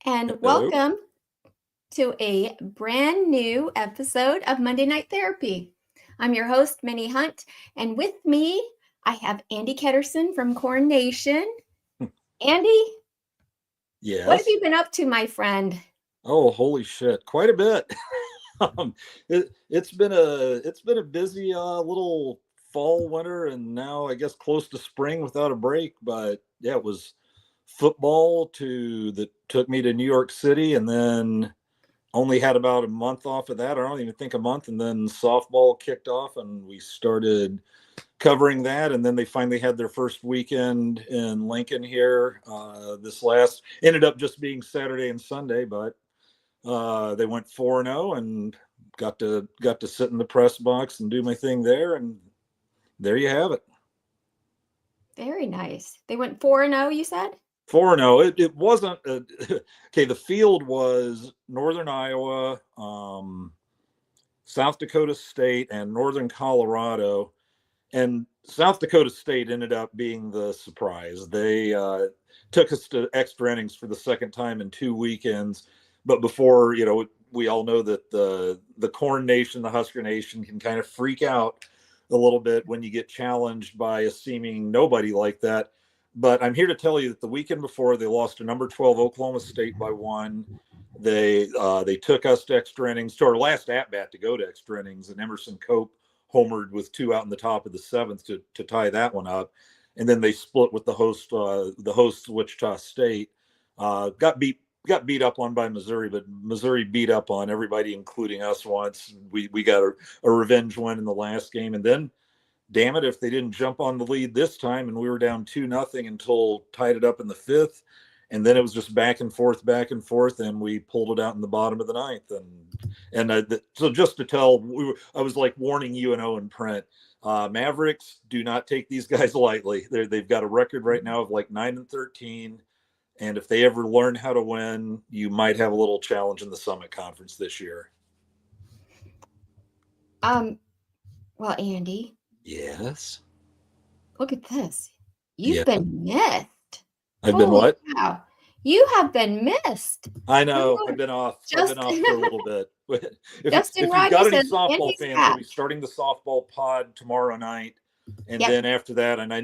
And Hello. welcome to a brand new episode of Monday Night Therapy. I'm your host, Minnie Hunt, and with me, I have Andy Ketterson from Corn Nation. Andy, what have Yes. you been up to, my friend? Oh, holy shit! Quite a bit. It's been a busy little fall, winter, and now I guess close to spring without a break. But yeah, it was football that took me to New York City, and then only had about a month off of that. I don't even think a month, and then softball kicked off, and we started covering that. And then they finally had their first weekend in Lincoln here. This last ended up just being Saturday and Sunday, but they went 4-0 and got to sit in the press box and do my thing there. And there you have it. Very nice. They went 4-0, you said? 4-0. It wasn't okay. The field was Northern Iowa, South Dakota State, and Northern Colorado. And South Dakota State ended up being the surprise. They took us to extra innings for the second time in 2 weekends. But before, we all know that the Corn Nation, the Husker Nation, can kind of freak out a little bit when you get challenged by a seeming nobody like that. But I'm here to tell you that the weekend before, they lost to number 12 Oklahoma State by 1. They took us to extra innings, to our last at bat to go to extra innings, and Emerson Cope homered with 2 out in the top of the 7th to tie that one up. And then they split with the hosts Wichita State. Got beat up on by Missouri, but Missouri beat up on everybody, including us once. We got a revenge win in the last game. And then, damn it, if they didn't jump on the lead this time, and we were down 2-0 until tied it up in the 5th. And then it was just back and forth, and we pulled it out in the bottom of the 9th. So just to tell, I was like warning you and Owen Print, Mavericks, do not take these guys lightly. They've got a record right now of like 9-13, and if they ever learn how to win, you might have a little challenge in the Summit Conference this year. Well, Andy. Yes. Look at this. Yeah. You've been missed. I've been what? Cow. You have been missed. I know. I've been off for a little bit. If you've got any softball fans, we'll be starting the softball pod tomorrow night. And then after that, and I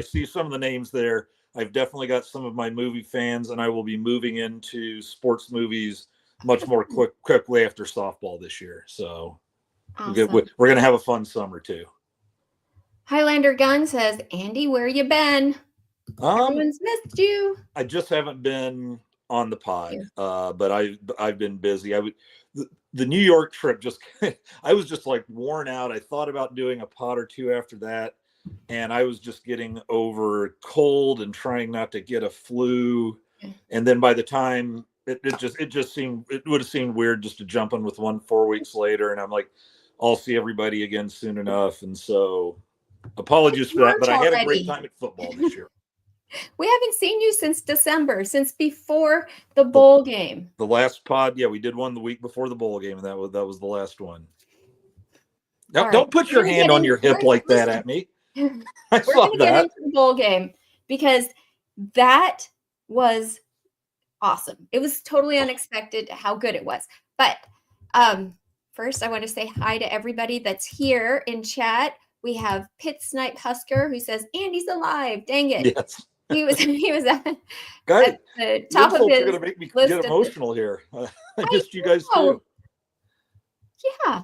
see some of the names there. I've definitely got some of my movie fans, and I will be moving into sports movies much more quickly after softball this year. So awesome. We're going to have a fun summer too. Highlander Gunn says, Andy, where you been? Everyone's missed you. I just haven't been on the pod, but I've been busy. The New York trip I was just like worn out. I thought about doing a pod or two after that, and I was just getting over cold and trying not to get a flu. And then by the time it would have seemed weird just to jump in with one 4 weeks later. And I'm like, I'll see everybody again soon enough. And so apologies for that, but I had a great time at football this year. We haven't seen you since December, since before the bowl game. The last pod, we did one the week before the bowl game, and that was the last one. Now, don't put your hand on your hip like that at me. We're going to get into the bowl game because that was awesome. It was totally unexpected how good it was. But first, I want to say hi to everybody that's here in chat. We have Pit Snipe Husker who says, Andy's alive. Dang it. Yes. He was at the top of his. You're going to make me get emotional here. I missed you guys too. Yeah.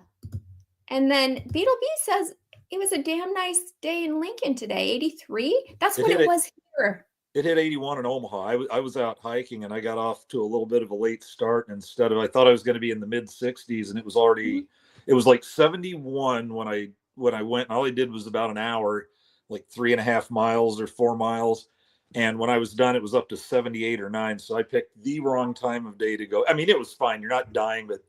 And then Beetle B says it was a damn nice day in Lincoln today. 83. That's what it was here. It hit 81 in Omaha. I was out hiking and I got off to a little bit of a late start. And I thought I was going to be in the mid 60s, and it was already it was like 71 when I went. And all I did was about an hour, like 3.5 miles or 4 miles. And when I was done, it was up to 78 or 9. So I picked the wrong time of day to go. I mean, it was fine. You're not dying, but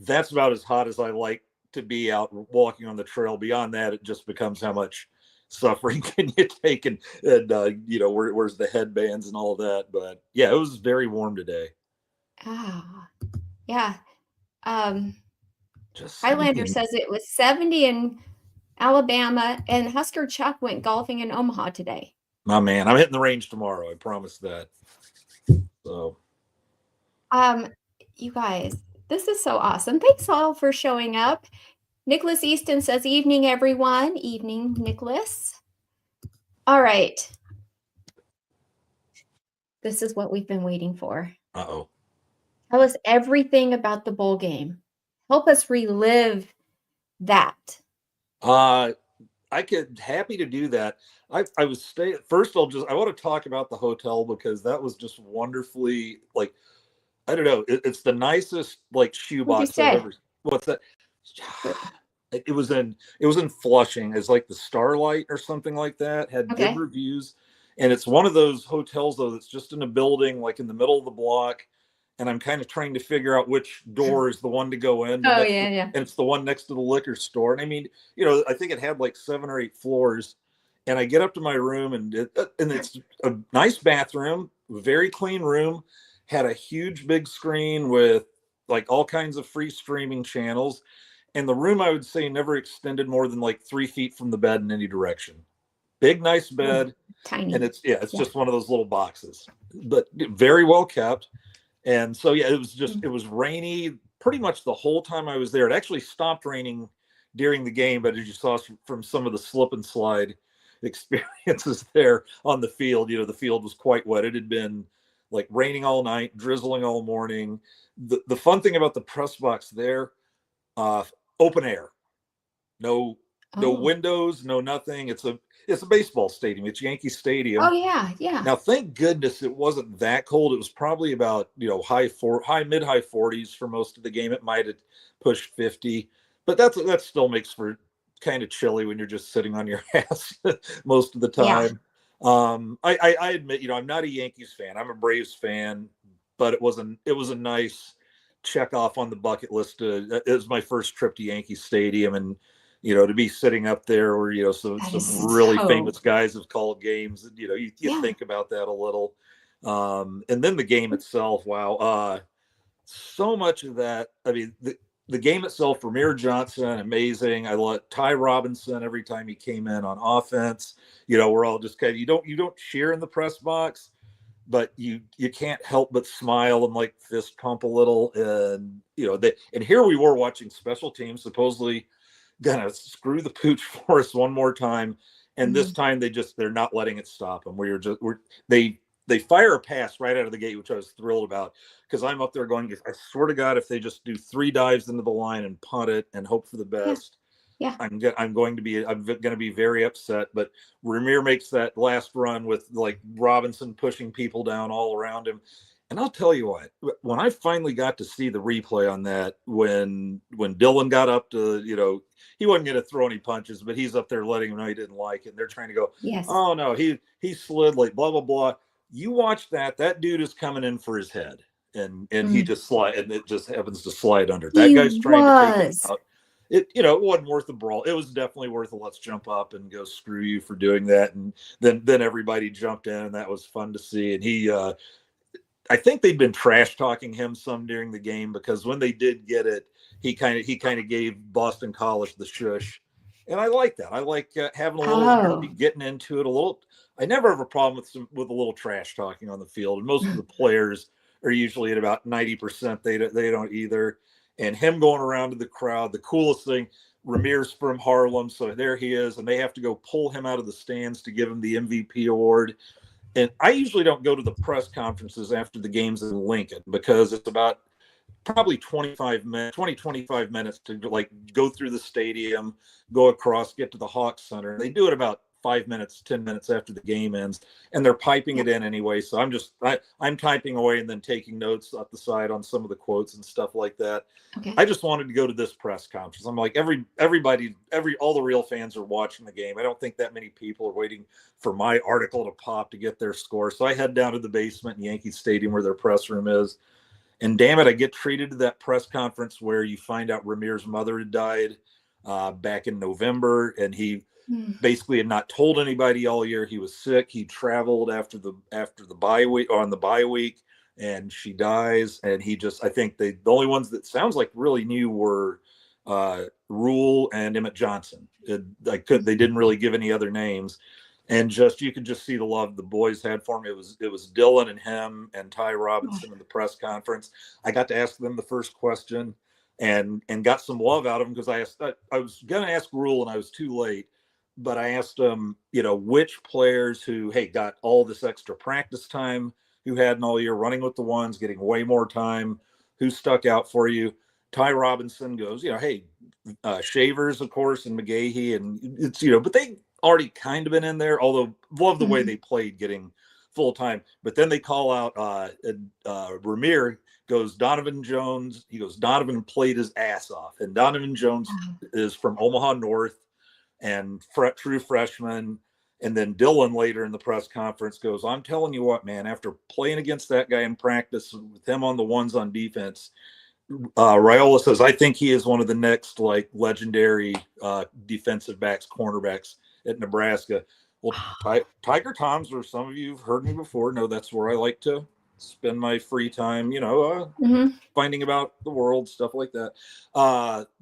that's about as hot as I like to be out walking on the trail. Beyond that, it just becomes how much suffering can you take, and where's the headbands and all of that. But yeah, it was very warm today. Yeah. Highlander says it was 70 in Alabama, and Husker Chuck went golfing in Omaha today. My man, I'm hitting the range tomorrow. I promise that. So You guys, this is so awesome. Thanks all for showing up. Nicholas Easton says, evening, everyone. Evening, Nicholas. All right. This is what we've been waiting for. Uh-oh. Tell us everything about the bowl game. Help us relive that. I could happy to do that. I was staying first. I want to talk about the hotel because that was just wonderfully, like, I don't know. It's the nicest like shoebox I've ever. What's that? It was in Flushing. It's like the Starlight or something like that. Had good reviews, and it's one of those hotels though that's just in a building like in the middle of the block. And I'm kind of trying to figure out which door is the one to go in. And it's the one next to the liquor store. And I mean, I think it had like 7 or 8 floors. And I get up to my room, and it's a nice bathroom, very clean room, had a huge big screen with like all kinds of free streaming channels. And the room, I would say, never extended more than like 3 feet from the bed in any direction. Big, nice bed. Tiny. And it's just one of those little boxes, but very well kept. And so, it was rainy pretty much the whole time I was there. It actually stopped raining during the game, but as you saw from some of the slip and slide experiences there on the field, the field was quite wet. It had been like raining all night, drizzling all morning. The fun thing about the press box there, open air, no windows, no nothing. It's a baseball stadium. It's Yankee Stadium. Oh yeah. Now, thank goodness it wasn't that cold. It was probably about mid high 40s for most of the game. It might have pushed 50, but that still makes for kind of chilly when you're just sitting on your ass most of the time. I admit, I'm not a Yankees fan. I'm a Braves fan, but it was a nice check off on the bucket list. It was my first trip to Yankee Stadium, and to be sitting up there where, some really famous guys have called games, you think about that a little. And then the game itself, wow. So much of that, I mean, the game itself, Ramir Johnson, amazing. I love Ty Robinson every time he came in on offense. We're all just kind of, you don't cheer in the press box, but you can't help but smile and like fist pump a little. And, and here we were watching special teams, supposedly gonna screw the pooch for us one more time, and this time they're not letting it stop them. They fire a pass right out of the gate, which I was thrilled about, because I'm up there going, I swear to God, if they just do 3 dives into the line and punt it and hope for the best, I'm going to be very upset. But Ramir makes that last run with like Robinson pushing people down all around him. And I'll tell you what, when I finally got to see the replay on that, when Dylan got up to, he wasn't going to throw any punches, but he's up there letting him know he didn't like it. And they're trying to go, oh no, he slid like blah, blah, blah. You watch that dude is coming in for his head, and he just slide, and it just happens to slide under. That guy's trying to take it out. It wasn't worth the brawl. It was definitely worth a let's jump up and go screw you for doing that. And then everybody jumped in, and that was fun to see. And he, I think they'd been trash talking him some during the game, because when they did get it, he kind of gave Boston College the shush, and I like that. I like having a little energy, getting into it a little. I never have a problem with a little trash talking on the field, and most of the players are usually at about 90%. They don't either. And him going around to the crowd, the coolest thing. Ramir's from Harlem, so there he is, and they have to go pull him out of the stands to give him the MVP award. And I usually don't go to the press conferences after the games in Lincoln, because it's about probably 25 minutes to like go through the stadium, go across, get to the Hawks Center. They do it about 5 minutes, 10 minutes after the game ends, and they're piping it in anyway. So I'm typing away and then taking notes at the side on some of the quotes and stuff like that. I just wanted to go to this press conference. I'm like, all the real fans are watching the game. I don't think that many people are waiting for my article to pop to get their score. So I head down to the basement in Yankee Stadium where their press room is. And damn it, I get treated to that press conference where you find out Ramir's mother had died back in November, and he basically had not told anybody all year. He was sick. He traveled after the bye week, on the bye week, and she dies. And I think the only ones that sounds like really knew were Rhule and Emmett Johnson. They didn't really give any other names. And just you could just see the love the boys had for me. It was Dylan and him and Ty Robinson in the press conference. I got to ask them the first question and got some love out of them because I was going to ask Rhule and I was too late, but I asked them, which players who got all this extra practice time, who hadn't all year running with the ones, getting way more time, who stuck out for you. Ty Robinson goes, Shavers, of course, and McGahee, and it's but they already kind of been in there, although love the way they played getting full time. But then they call out Ramir goes Donovan Jones. He goes, Donovan played his ass off. And Donovan Jones is from Omaha North and true freshman. And then Dylan later in the press conference goes, I'm telling you what, man, after playing against that guy in practice with him on the ones on defense, Raiola says, I think he is one of the next legendary defensive backs, cornerbacks at Nebraska. Well, Tiger Toms, or some of you have heard me before, know that's where I like to spend my free time, finding about the world, stuff like that.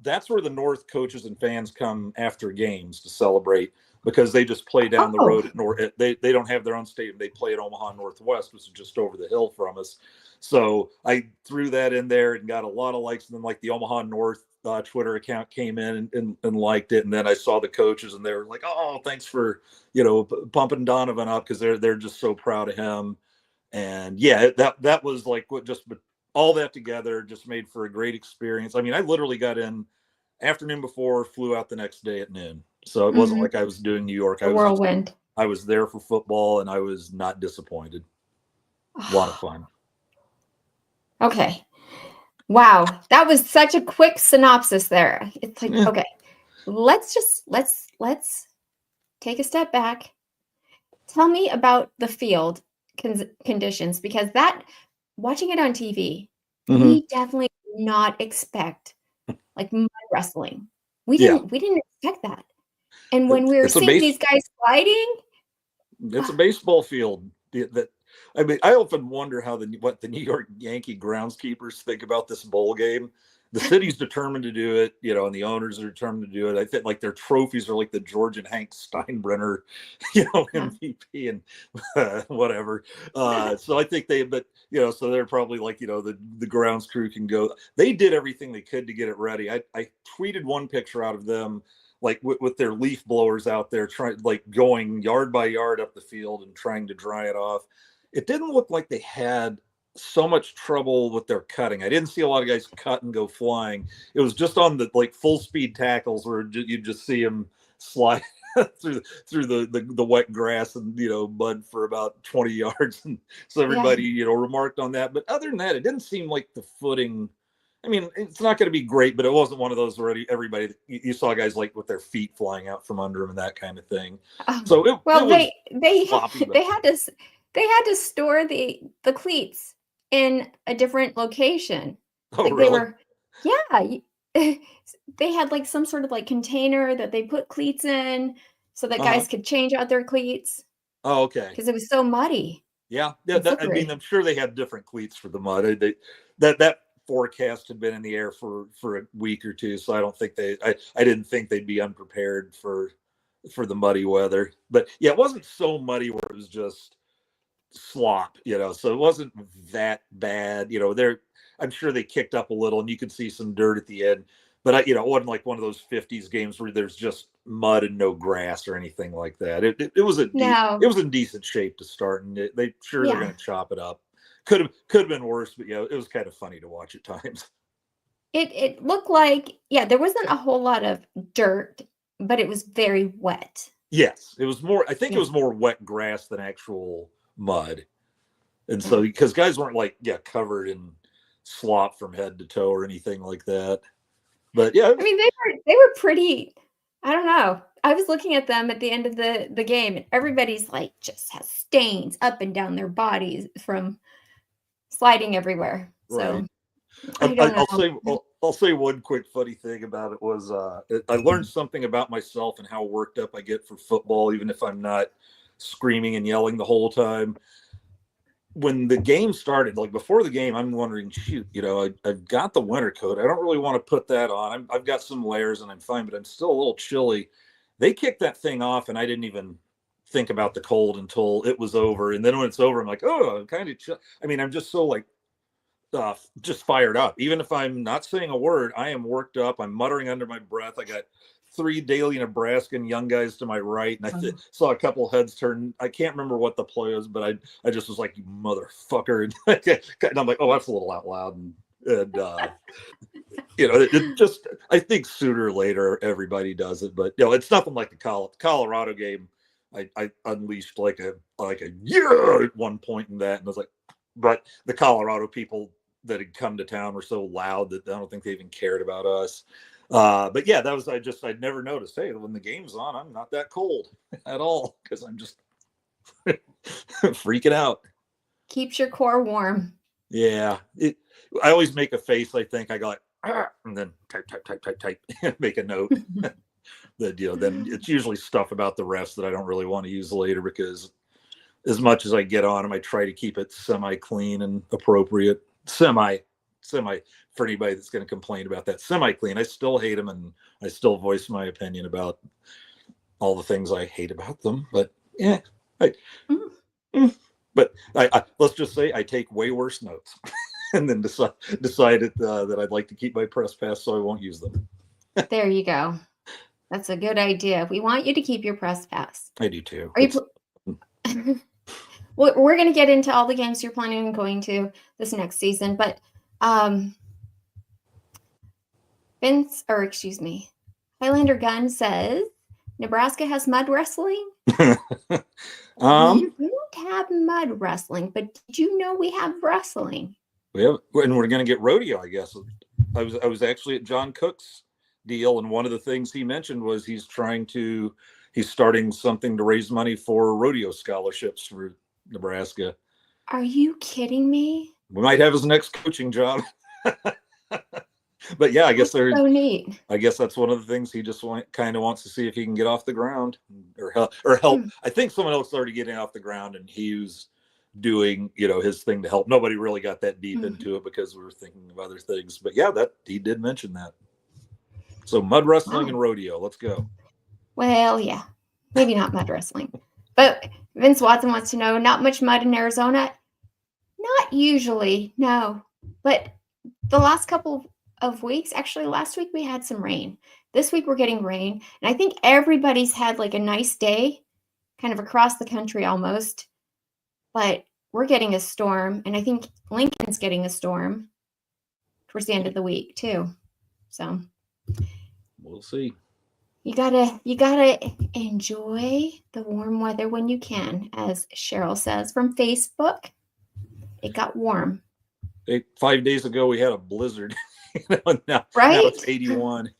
That's where the North coaches and fans come after games to celebrate because they just play down the road at North. They don't have their own stadium. They play at Omaha Northwest, which is just over the hill from us. So I threw that in there and got a lot of likes. And then the Omaha North Twitter account came in and liked it. And then I saw the coaches and they were like, oh, thanks for, pumping Donovan up because they're just so proud of him. And yeah, that was all that together just made for a great experience. I mean, I literally got in afternoon before, flew out the next day at noon. So it wasn't like I was doing New York. Whirlwind. I was there for football and I was not disappointed. A lot of fun. Okay. Wow. That was such a quick synopsis there. It's okay, let's take a step back. Tell me about the field conditions, because watching it on TV, we definitely did not expect mud wrestling. We didn't expect that. And when we were seeing these guys fighting, it's a baseball field I often wonder what the New York Yankee groundskeepers think about this bowl game. The city's determined to do it, and the owners are determined to do it. I think their trophies are the George and Hank Steinbrenner, MVP and whatever. So I think so they're probably the grounds crew can go. They did everything they could to get it ready. I tweeted one picture out of them with their leaf blowers out there, trying going yard by yard up the field and trying to dry it off. It didn't look like they had so much trouble with their cutting. I didn't see a lot of guys cut and go flying. It was just on the full speed tackles where you just see them slide through the wet grass and mud for about 20 yards. And so everybody remarked on that. But other than that, it didn't seem like the footing. I mean, it's not going to be great, but it wasn't one of those where everybody you saw guys with their feet flying out from under them and that kind of thing. So they had to store the cleats in a different location. Really? They had some sort of container that they put cleats in so that guys could change out their cleats. Oh, okay. Because it was so muddy. Yeah. I mean, I'm sure they had different cleats for the mud. That forecast had been in the air for a week or two, so I don't think I didn't think they'd be unprepared for the muddy weather. But yeah, it wasn't so muddy where it was just slop, so it wasn't that bad. I'm sure they kicked up a little and you could see some dirt at the end, but it wasn't like one of those 50s games where there's just mud and no grass or anything like that. It was it was in decent shape to start, and they're going to chop it up. Could have been worse, but it was kind of funny to watch at times. It looked like there wasn't a whole lot of dirt, but it was very wet. Yes, it was more. I think it was more wet grass than actual mud, and so because guys weren't covered in slop from head to toe or anything like that. But I mean they were pretty. I don't know. I was looking at them at the end of the game, and everybody's just has stains up and down their bodies from sliding everywhere. Right. So I'll say one quick funny thing about it was I learned something about myself and how worked up I get for football, even if I'm not screaming and yelling the whole time. When the game started, before the game, I'm wondering, shoot, I've got the winter coat. I don't really want to put that on. I've got some layers and I'm fine, but I'm still a little chilly. They kicked that thing off and I didn't even think about the cold until it was over. And then when it's over, I'm like, oh, I'm kind of, I mean, I'm just so like, just fired up. Even if I'm not saying a word, I am worked up. I'm muttering under my breath. I got 3 daily Nebraskan young guys to my right, and I saw a couple heads turn. I can't remember what the play was, but I just was like, you motherfucker. And I'm like, oh, that's a little out loud. And it just, I think sooner or later everybody does it, but it's nothing like the Colorado game. I unleashed like a yeah at one point in that, and I was like, but the Colorado people that had come to town were so loud that I don't think they even cared about us. But yeah, that was, I'd never noticed, hey, when the game's on, I'm not that cold at all, because I'm just freaking out. Keeps your core warm. Yeah. I always make a face, I think. I go like, and then type, make a note. That, then it's usually stuff about the refs that I don't really want to use later, because as much as I get on them, I try to keep it semi-clean and appropriate. Semi for anybody that's going to complain about that. Semi-clean. I still hate them, and I still voice my opinion about all the things I hate about them. But yeah, but I let's just say I take way worse notes, and then decided that I'd like to keep my press pass, so I won't use them. There you go. That's a good idea. We want you to keep your press pass. I do too. Are you? We're going to get into all the games you're planning on going to this next season, but Highlander Gunn says Nebraska has mud wrestling. We don't have mud wrestling, but did you know we have wrestling? We have, and we're going to get rodeo, I guess. I was actually at John Cook's deal, and one of the things he mentioned was he's starting something to raise money for rodeo scholarships for Nebraska. Are you kidding me? We might have his next coaching job. But yeah, I guess so neat. I guess that's one of the things he just kind of wants to see if he can get off the ground or help. I think someone else started getting off the ground, and he was doing his thing to help. Nobody really got that deep into it because we were thinking of other things. But yeah, that he did mention that. So mud wrestling and rodeo. Let's go. Well, yeah, maybe not mud wrestling, but Vince Watson wants to know, not much mud in Arizona? Not usually, no. But the last couple of weeks, actually last week we had some rain. This week we're getting rain. And I think everybody's had like a nice day kind of across the country almost. But we're getting a storm. And I think Lincoln's getting a storm towards the end of the week too. So we'll see. You gotta enjoy the warm weather when you can, as Cheryl says from Facebook. It got warm. 5 days ago we had a blizzard. Now it's 81.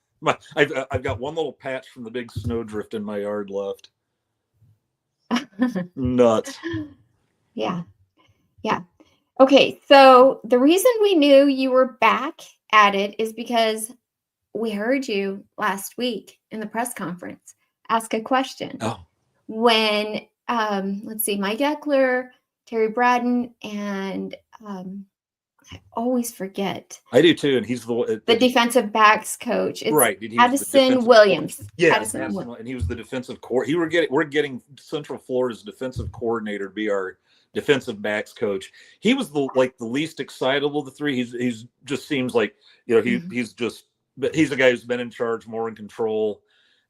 I've got one little patch from the big snowdrift in my yard left. Nuts. Yeah. Okay, so the reason we knew you were back at it is because we heard you last week in the press conference ask a question. Oh. When, let's see, Mike Ekeler, Terry Bradden, and I always forget. I do too, and he's the defensive backs coach. It's right, Addison Williams. Yeah, and he was the defensive coordinator. We're getting Central Florida's defensive coordinator to be our defensive backs coach. He was the least excitable of the three. He's just seems like he's a guy who's been in charge, more in control,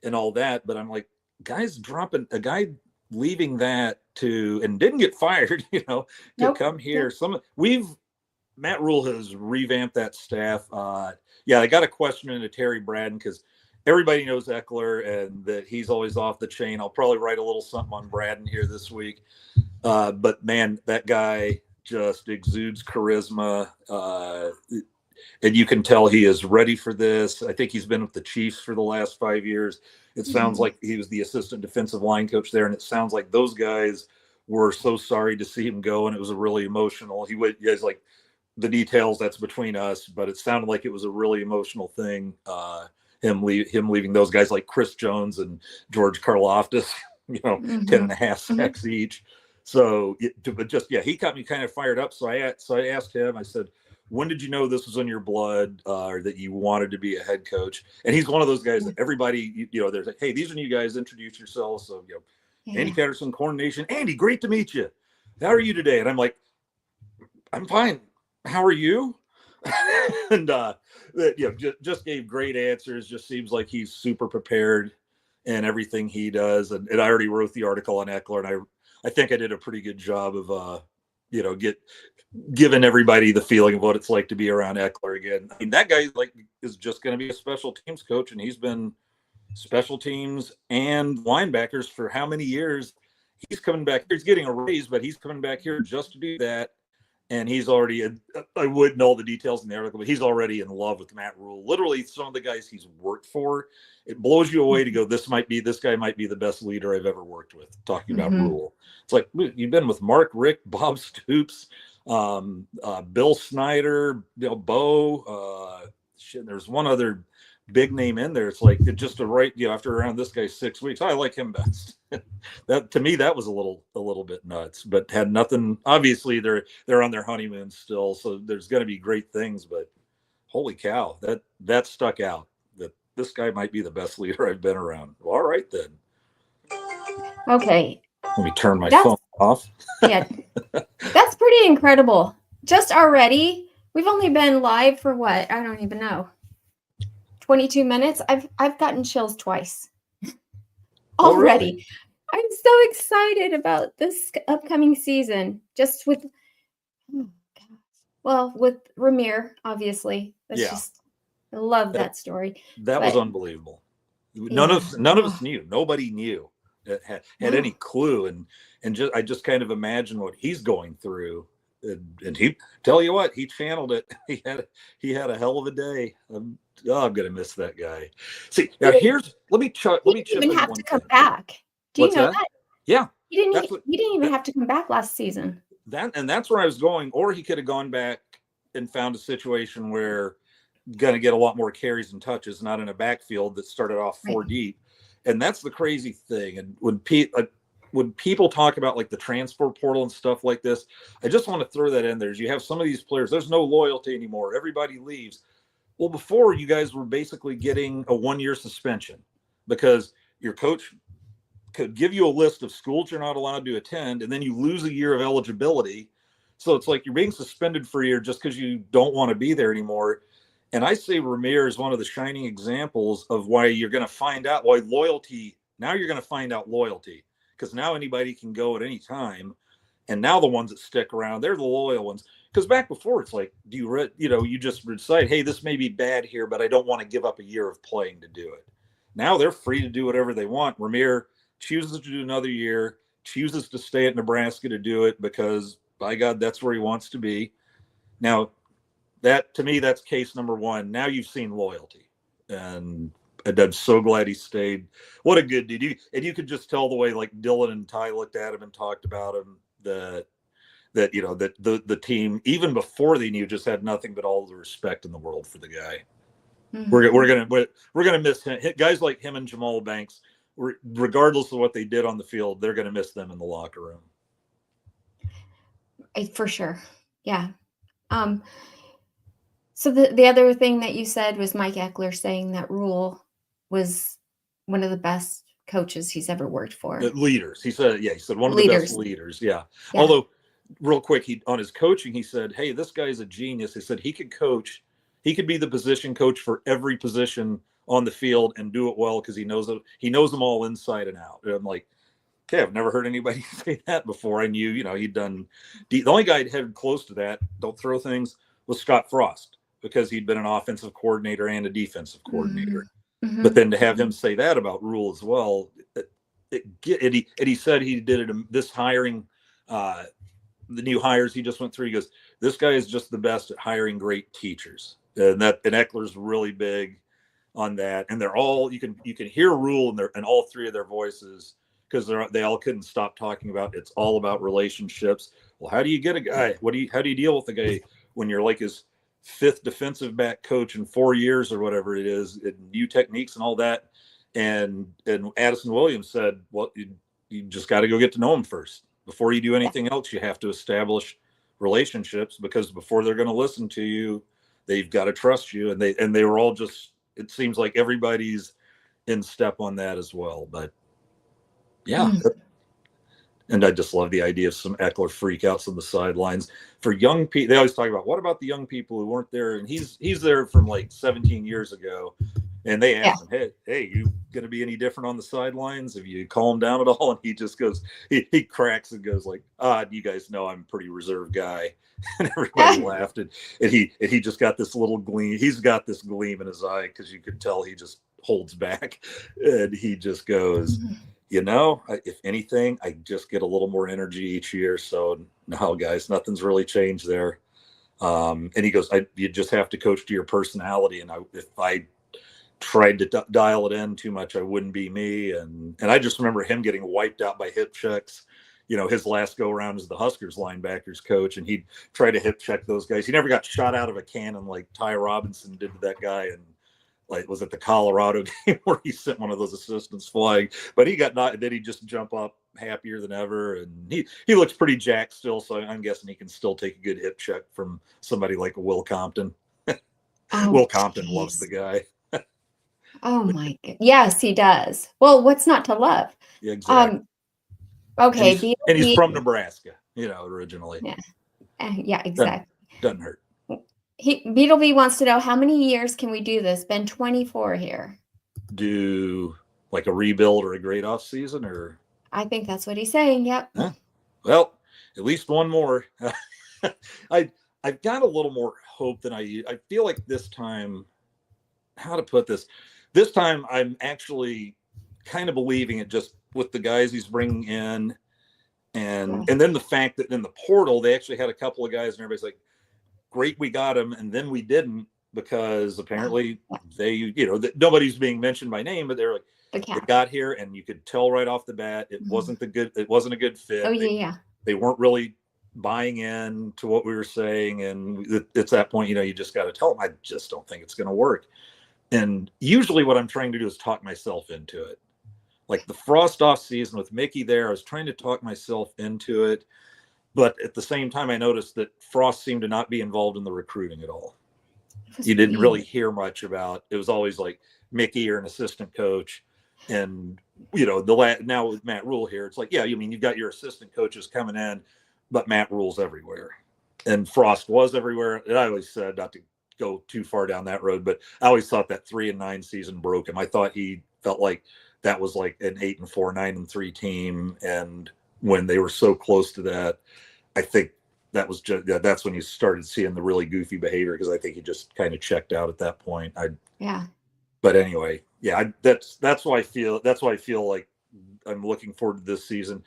and all that. But I'm like, guys dropping a guy leaving that and didn't get fired, to come here. Matt Rhule has revamped that staff. I got a question into Terry Bradden because everybody knows Ekeler and that he's always off the chain. I'll probably write a little something on Bradden here this week. But man, that guy just exudes charisma. And you can tell he is ready for this. I think he's been with the Chiefs for the last 5 years. It sounds like he was the assistant defensive line coach there. And it sounds like those guys were so sorry to see him go. And it was a really emotional. Like the details, that's between us, but it sounded like it was a really emotional thing. Him leaving those guys like Chris Jones and George Karlaftis, 10.5 sacks each. So, he got me kind of fired up. So I asked him, I said, when did you know this was in your blood, or that you wanted to be a head coach? And he's one of those guys that everybody, they're like, hey, these are new guys, introduce yourselves. So, Andy Ketterson, Corn Nation. Andy, great to meet you. How are you today? And I'm like, I'm fine. How are you? And just gave great answers. Just seems like he's super prepared in everything he does. And I already wrote the article on Ekeler, and I think I did a pretty good job of giving everybody the feeling of what it's like to be around Ekeler again. I mean, that guy is just going to be a special teams coach, and he's been special teams and linebackers for how many years? He's coming back. He's getting a raise, but he's coming back here just to do that. And he's already, I wouldn't know all the details in the article, but he's already in love with Matt Rhule. Literally, some of the guys he's worked for, it blows you away to go, this guy might be the best leader I've ever worked with, talking about Rhule. It's like, you've been with Mark Richt, Bob Stoops, Bill Snyder, Bo, there's one other big name in there. It's like just to write, after around this guy's 6 weeks, I like him best. That to me, that was a little bit nuts, but had nothing. Obviously, they're on their honeymoon still, so there's going to be great things. But holy cow, that stuck out. That this guy might be the best leader I've been around. Well, all right then. Okay. Let me turn my phone off. Yeah, that's pretty incredible. Just already, we've only been live for what? I don't even know. 22 minutes. I've gotten chills twice already. Really? I'm so excited about this upcoming season. Just with, with Ramir, obviously. That's I love that story. That was unbelievable. None of us knew. Nobody knew had any clue, and I just kind of imagine what he's going through. And he tell you what, he channeled it. He had a hell of a day. I'm gonna miss that guy. See, now let me chip even in have one to come thing. back. Do you know that? Yeah, he didn't even have to come back last season. That's where I was going. Or he could have gone back and found a situation where going to get a lot more carries and touches, not in a backfield that started off four deep. And that's the crazy thing. And when people talk about like the transfer portal and stuff like this, I just want to throw that in there. You have some of these players, there's no loyalty anymore. Everybody leaves. Well, before, you guys were basically getting a 1-year suspension because your coach could give you a list of schools you're not allowed to attend, and then you lose a year of eligibility. So it's like you're being suspended for a year just because you don't want to be there anymore. And I say Ramir is one of the shining examples of why you're going to find out why loyalty. Now you're going to find out loyalty, because now anybody can go at any time. And now the ones that stick around, they're the loyal ones. Because back before, it's like, you just decide, hey, this may be bad here, but I don't want to give up a year of playing to do it. Now they're free to do whatever they want. Ramir chooses to do another year, chooses to stay at Nebraska to do it because, by God, that's where he wants to be. Now, that to me, that's case number one. Now you've seen loyalty, and I'm so glad he stayed. What a good dude! You could just tell the way like Dylan and Ty looked at him and talked about him that the team, even before they knew, just had nothing but all the respect in the world for the guy. Mm-hmm. We're gonna miss him. Guys like him and Jamal Banks, regardless of what they did on the field, they're gonna miss them in the locker room. For sure, yeah. So the other thing that you said was Mike Ekeler saying that Rhule was one of the best coaches he's ever worked for. Leaders, he said one of the best leaders. Yeah. Although, real quick, on his coaching, he said, "Hey, this guy's a genius." He said he could coach. He could be the position coach for every position on the field and do it well because he knows them all inside and out. And I'm like, okay, I've never heard anybody say that before. I knew, he'd done. The only guy who had close to that, don't throw things, was Scott Frost, because he'd been an offensive coordinator and a defensive coordinator. Mm-hmm. But then to have him say that about Rhule as well, he said he did it. This hiring, the new hires he just went through, he goes, this guy is just the best at hiring great teachers. And Eckler's really big on that. And they're all, you can hear Rhule in all three of their voices, because they all couldn't stop talking about, it's all about relationships. Well, how do you get a guy? How do you deal with a guy when you're like his fifth defensive back coach in 4 years or whatever it is, and new techniques and all that? And Addison Williams said, well, you just got to go get to know him first. Before you do anything else, you have to establish relationships, because before they're going to listen to you, they've got to trust you. And they were all just, it seems like everybody's in step on that as well. But yeah, And I just love the idea of some Ekeler freakouts on the sidelines for young people. They always talk about, what about the young people who weren't there? And he's there from like 17 years ago. And they asked him, hey, you going to be any different on the sidelines? Have you calmed down at all? And he just goes, he cracks and goes like, you guys know I'm a pretty reserved guy. And everybody laughed. And he just got this little gleam. He's got this gleam in his eye because you could tell he just holds back. And he just goes, if anything, I just get a little more energy each year. So no, guys, nothing's really changed there. And he goes, you just have to coach to your personality. And if I tried to dial it in too much, I wouldn't be me. And I just remember him getting wiped out by hip checks. His last go around as the Huskers linebackers coach, and he'd try to hip check those guys. He never got shot out of a cannon like Ty Robinson did to that guy. And like, was it the Colorado game where he sent one of those assistants flying? But he got not. Did he just jump up happier than ever? And he looks pretty jacked still. So I'm guessing he can still take a good hip check from somebody like Will Compton. Will Compton loves the guy. Oh my God. Yes, he does. Well, what's not to love? Yeah, exactly. Okay. And he's from Nebraska, originally. Yeah, exactly. Doesn't hurt. Beetleby wants to know, how many years can we do this? Been 24 here. Do like a rebuild or a great off season, or? I think that's what he's saying. Yep. Well, at least one more. I've got a little more hope than I feel like this time. How to put this? This time I'm actually kind of believing it, just with the guys he's bringing in, and then the fact that in the portal they actually had a couple of guys, and everybody's like, great, we got him, and then we didn't, because apparently they, nobody's being mentioned by name, but they're like, they got here, and you could tell right off the bat it wasn't a good fit. They weren't really buying in to what we were saying, and it's that point, you just got to tell them, I just don't think it's going to work. And usually what I'm trying to do is talk myself into it. Like the Frost off season with Mickey there, I was trying to talk myself into it. But at the same time, I noticed that Frost seemed to not be involved in the recruiting at all. You didn't really hear much about it. Was always like Mickey or an assistant coach. And, now with Matt Rhule here, it's like, you've got your assistant coaches coming in, but Matt Rhule's everywhere. And Frost was everywhere. And I always said, not to go too far down that road, but I always thought that 3-9 season broke him. I thought he felt like that was like an 8-4, 9-3 team. And when they were so close to that, I think that was just, that's when you started seeing the really goofy behavior, because I think he just kind of checked out at that point. But anyway, that's why I feel like I'm looking forward to this season.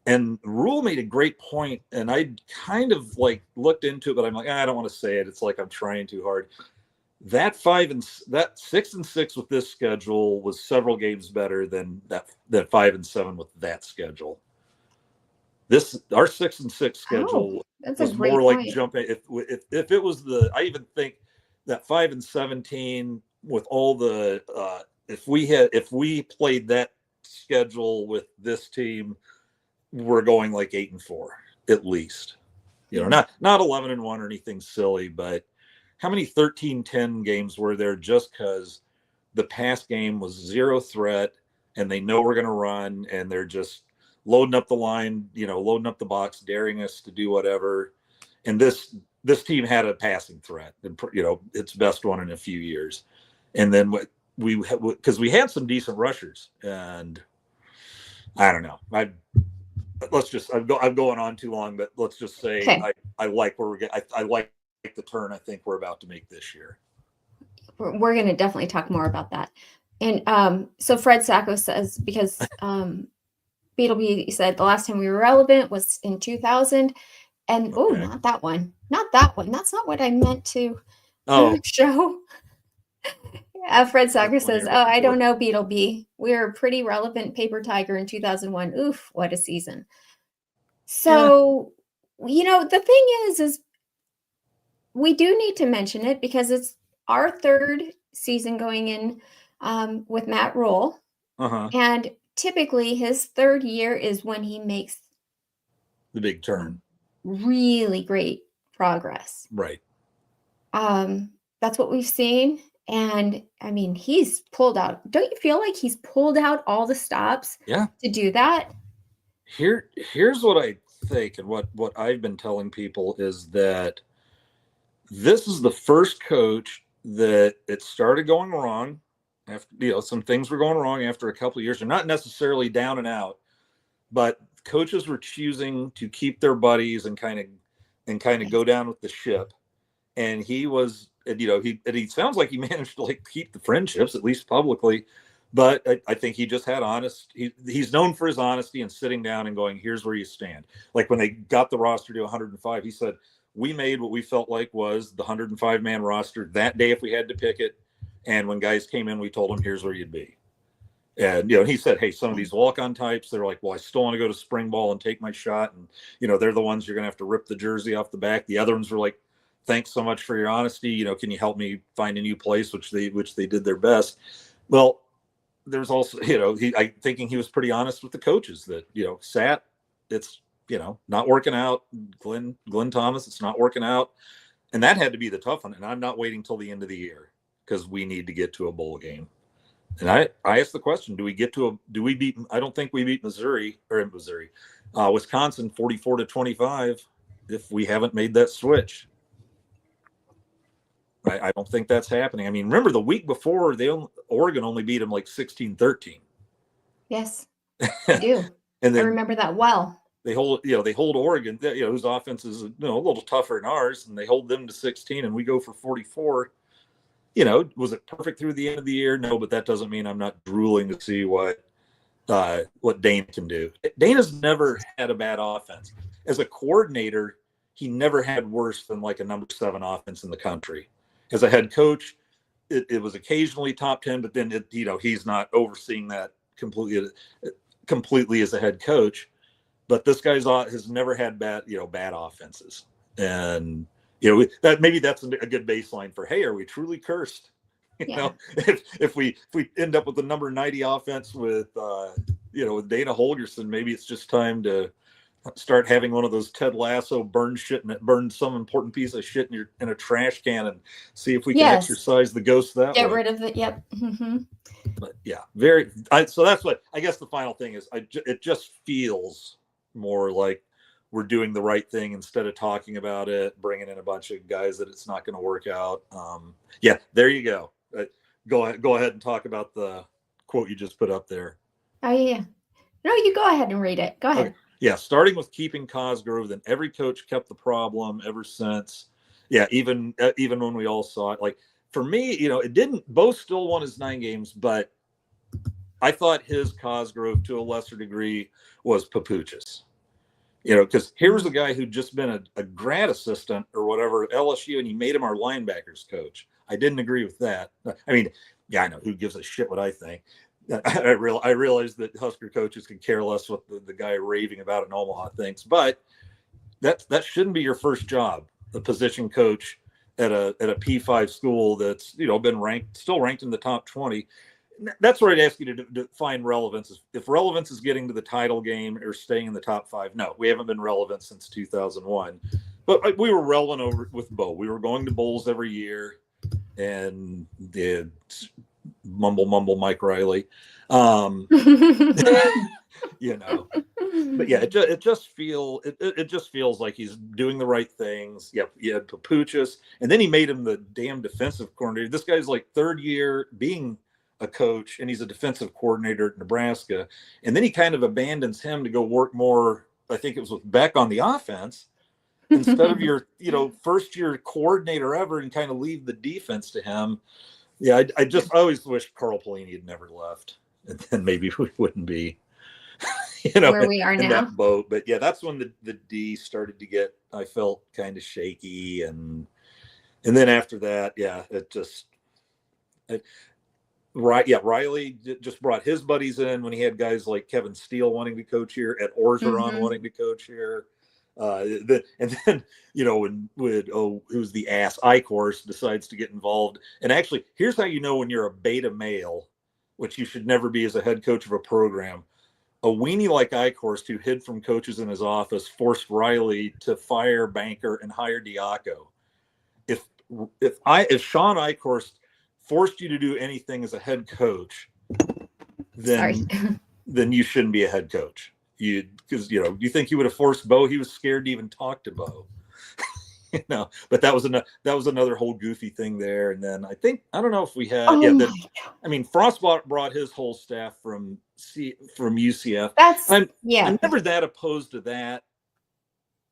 And Rhule made a great point, and I kind of like looked into it, but I'm like, I don't want to say it. It's like I'm trying too hard. That 6-6 with this schedule was several games better than that 5-7 with that schedule. Our 6-6 schedule was more like jumping. If it was I even think that 5-17 with all the if we played that schedule with this team, we're going like 8-4 at least. Not 11-1 or anything silly, but how many 13-10 games were there just because the pass game was zero threat, and they know we're going to run, and they're just loading up the line, loading up the box, daring us to do whatever. And this team had a passing threat, and its best one in a few years. And then because we had some decent rushers, and I don't know. I'm going on too long, but let's just say I like where we're getting. I like the turn I think we're about to make this year. We're going to definitely talk more about that. And so Fred Sacco says, because Beetleby said the last time we were relevant was in 2000, and not that one. That's not what I meant to show. Fred Sacco says, I don't know, Beetleby. We were a pretty relevant paper tiger in 2001. Oof, what a season. So, the thing is we do need to mention it because it's our third season going in with Matt Rhule. And typically his third year is when he makes the big turn. Really great progress. Right. That's what we've seen. And I mean, he's pulled out. Don't you feel like he's pulled out all the stops to do that? Here's what I think, and what I've been telling people is that this is the first coach that it started going wrong. After some things were going wrong after a couple of years. They're not necessarily down and out, but coaches were choosing to keep their buddies and kind of go down with the ship. And he was, he sounds like he managed to like keep the friendships, at least publicly. But I think he just had he's known for his honesty and sitting down and going, here's where you stand. Like when they got the roster to 105, he said, we made what we felt like was the 105-man roster that day if we had to pick it. And when guys came in, we told them, here's where you'd be. And, he said, hey, some of these walk-on types, they're like, well, I still want to go to spring ball and take my shot. And, they're the ones you're going to have to rip the jersey off the back. The other ones were like, thanks so much for your honesty. Can you help me find a new place, which they did their best. Well, there's also, I thinking he was pretty honest with the coaches that, Sat, it's, not working out. Glenn Thomas, it's not working out. And that had to be the tough one. And I'm not waiting till the end of the year because we need to get to a bowl game. And I asked the question, do we beat, I don't think we beat Wisconsin 44-25 if we haven't made that switch. I don't think that's happening. I mean, remember the week before Oregon only beat them like 16-13. Yes, I do. And then I remember that well. They hold Oregon, whose offense is a little tougher than ours, and they hold them to 16, and we go for 44. Was it perfect through the end of the year? No, but that doesn't mean I'm not drooling to see what Dana can do. Dana's never had a bad offense. As a coordinator, he never had worse than like a number 7 offense in the country. As a head coach, it was occasionally top 10, but then he's not overseeing that completely as a head coach. But this guy's has never had bad offenses, and that maybe that's a good baseline for, hey, are we truly cursed? If we end up with the number 90 offense with with Dana Holgerson, maybe it's just time to start having one of those Ted Lasso burn some important piece of shit in a trash can and see if we can exercise the ghost that way. Get rid of it. Yep. Mm-hmm. But yeah, so that's what I guess the final thing is. It just feels more like we're doing the right thing instead of talking about it, bringing in a bunch of guys that it's not going to work out. There you go. Go ahead and talk about the quote you just put up there. Oh yeah. No, you go ahead and read it. Go ahead. Okay. Yeah. Starting with keeping Cosgrove, then every coach kept the problem ever since. Yeah. Even when we all saw it, like for me, it didn't, Bo still won his 9 games, but I thought his Cosgrove to a lesser degree was Papuchis. Because here's a guy who'd just been a grad assistant or whatever at LSU, and he made him our linebackers coach. I didn't agree with that. I mean, yeah, I know, who gives a shit what I think. I realize that Husker coaches can care less what the guy raving about in Omaha thinks, but that shouldn't be your first job, a position coach at a P5 school that's been still ranked in the top 20. That's where I'd ask you to define relevance. If relevance is getting to the title game or staying in the top 5, no, we haven't been relevant since 2001. But we were relevant with Bo. We were going to bowls every year, and the mumble Mike Riley. But yeah, it just feels like he's doing the right things. Yep, he had Papuchis, and then he made him the damn defensive coordinator. This guy's like 3rd year being a coach, and he's a defensive coordinator at Nebraska, and then he kind of abandons him to go work more, I think it was with Beck, on the offense instead of your first year coordinator ever, and kind of leave the defense to him. Yeah, I always wish Carl Pelini had never left, and then maybe we wouldn't be where we are in now. That boat. But yeah, that's when the D started to get, I felt, kind of shaky, and then after that, yeah, Riley just brought his buddies in when he had guys like Kevin Steele wanting to coach here, Ed Orgeron wanting to coach here. And then, who's the ass, Eichhorst decides to get involved. And actually, here's how you know when you're a beta male, which you should never be as a head coach of a program. A weenie like Eichhorst, who hid from coaches in his office, forced Riley to fire Banker and hire Diaco. If Sean Eichhorst forced you to do anything as a head coach, then you shouldn't be a head coach. because you think he would have forced Bo. He was scared to even talk to Bo. But that was another whole goofy thing there. And then I don't know if we had Frost brought his whole staff from UCF. I'm never that opposed to that,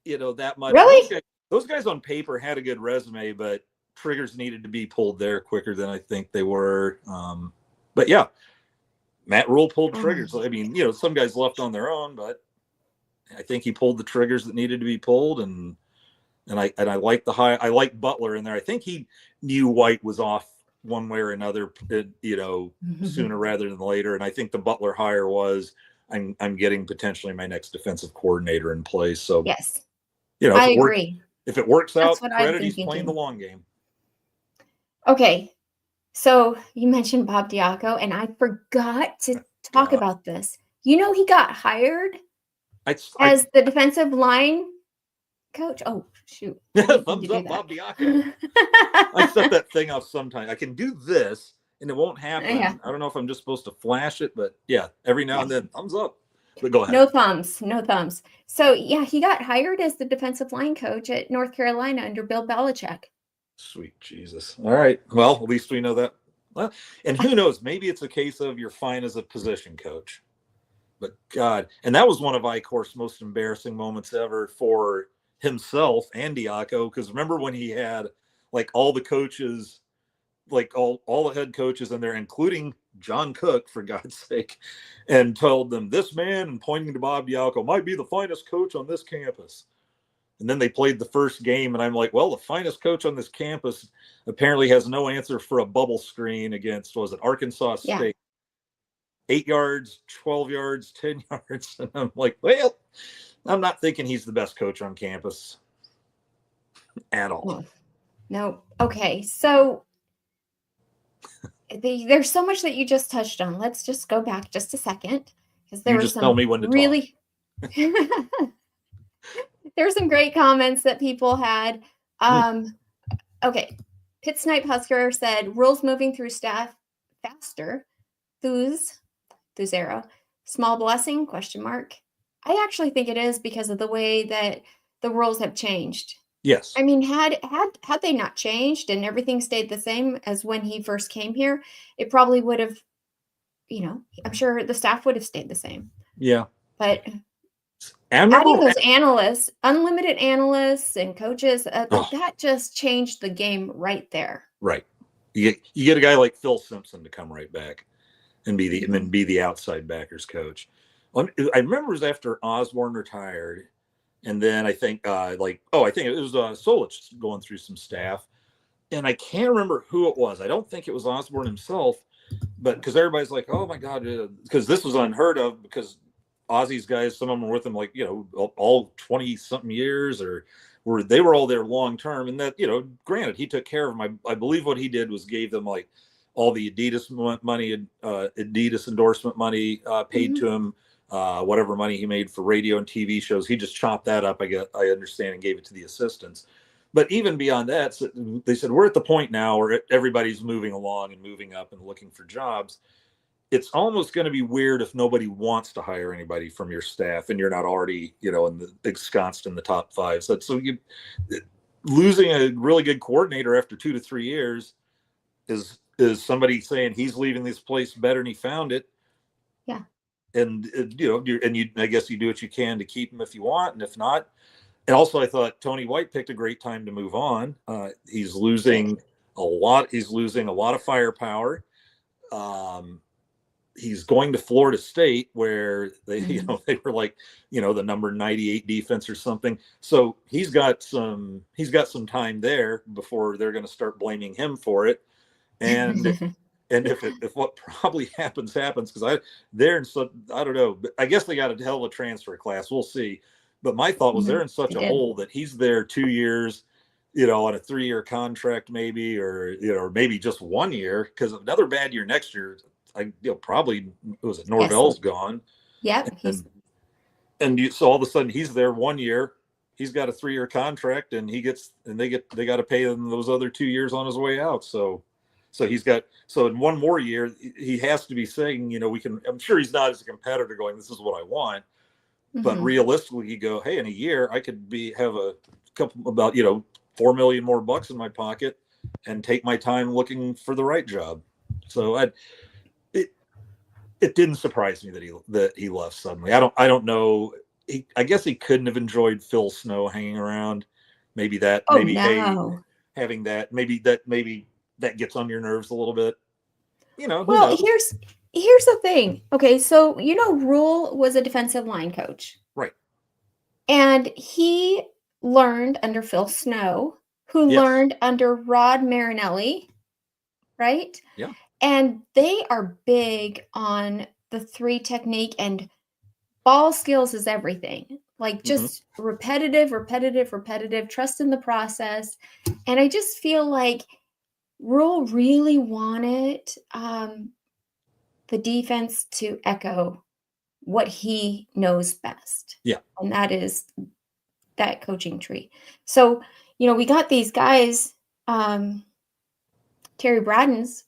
that much. Really? Those guys on paper had a good resume, but triggers needed to be pulled there quicker than I think they were. But yeah, Matt Rhule pulled triggers. I mean, some guys left on their own, but I think he pulled the triggers that needed to be pulled. And I like I like Butler in there. I think he knew White was off one way or another, sooner rather than later. And I think the Butler hire was, I'm getting potentially my next defensive coordinator in place. So yes, I agree. If it works out, credit, he's playing the long game. Okay, so you mentioned Bob Diaco, and I forgot to talk about this. He got hired as the defensive line coach. Oh, shoot. Thumbs up, Bob Diaco. I set that thing off sometime. I can do this, and it won't happen. Yeah. I don't know if I'm just supposed to flash it, but yeah, every now and then, thumbs up. But go ahead. No thumbs. So, yeah, he got hired as the defensive line coach at North Carolina under Bill Belichick. Sweet Jesus. All right. Well, at least we know that. Well, and who knows? Maybe it's a case of you're fine as a position coach. But God, and that was one of Icor's most embarrassing moments ever for himself and Diaco, because remember when he had all the coaches, all the head coaches in there, including John Cook, for God's sake, and told them this man, and pointing to Bob Diaco, might be the finest coach on this campus. And then they played the first game, and I'm like, well, the finest coach on this campus apparently has no answer for a bubble screen against, was it Arkansas State? 8 yards, 12 yards, 10 yards. And I'm like, well, I'm not thinking he's the best coach on campus at all. No. Okay. So there's so much that you just touched on. Let's just go back just a second, because there was tell me when to really there were some great comments that people had. Okay. Pit Snipe Husker said, Rhule's moving through staff faster. Thuzero. Small blessing? ? I actually think it is because of the way that the rules have changed. Yes. I mean, had they not changed and everything stayed the same as when he first came here, it probably would have, I'm sure the staff would have stayed the same. Yeah. But adding those analysts, unlimited analysts and coaches, that just changed the game right there. Right. You get a guy like Phil Simpson to come right back and be the outside backers coach. I remember it was after Osborne retired, and then I think it was Solich going through some staff, and I can't remember who it was. I don't think it was Osborne himself, but because everybody's like, oh my God, because this was unheard of, because Ozzy's guys, some of them were with him all 20 something years, or they were all there long term, and that granted he took care of them. I believe what he did was gave them all the Adidas money, Adidas endorsement money paid to him. Whatever money he made for radio and TV shows, he just chopped that up, I understand, and gave it to the assistants. But even beyond that, they said, we're at the point now where everybody's moving along and moving up and looking for jobs. It's almost going to be weird if nobody wants to hire anybody from your staff and you're not already, ensconced in the top 5. So you losing a really good coordinator after 2 to 3 years is somebody saying he's leaving this place better than he found it. Yeah. And I guess you do what you can to keep him if you want, and if not. And also, I thought Tony White picked a great time to move on. He's losing a lot. He's losing a lot of firepower. He's going to Florida State, where they, they were the number 98 defense or something. So he's got some time there before they're going to start blaming him for it. And and if what probably happens, because I don't know. I guess they got a hell of a transfer class. We'll see. But my thought was they're in such a hole that he's there 2 years, on a 3-year contract, maybe, or maybe just 1 year, because another bad year next year. Probably was it Norvell's gone. Yep. So all of a sudden he's there 1 year. He's got a 3-year contract, and they got to pay him those other 2 years on his way out. So in 1 more year, he has to be saying, I'm sure he's not as a competitor going, this is what I want. But realistically, you go, hey, in a year, I could have a couple about, $4 million more bucks in my pocket and take my time looking for the right job. So it didn't surprise me that he left suddenly. I don't know. I guess he couldn't have enjoyed Phil Snow hanging around. Maybe that. Oh Maybe no. having that. Maybe that gets on your nerves a little bit. Who Well, knows? here's the thing. Okay, so Rhule was a defensive line coach. Right. And he learned under Phil Snow, who Yes. learned under Rod Marinelli, right? Yeah. And they are big on the 3 technique, and ball skills is everything. Like just repetitive, trust in the process. And I just feel like Rhule really wanted the defense to echo what he knows best. Yeah. And that is that coaching tree. So, we got these guys, Terry Bradden's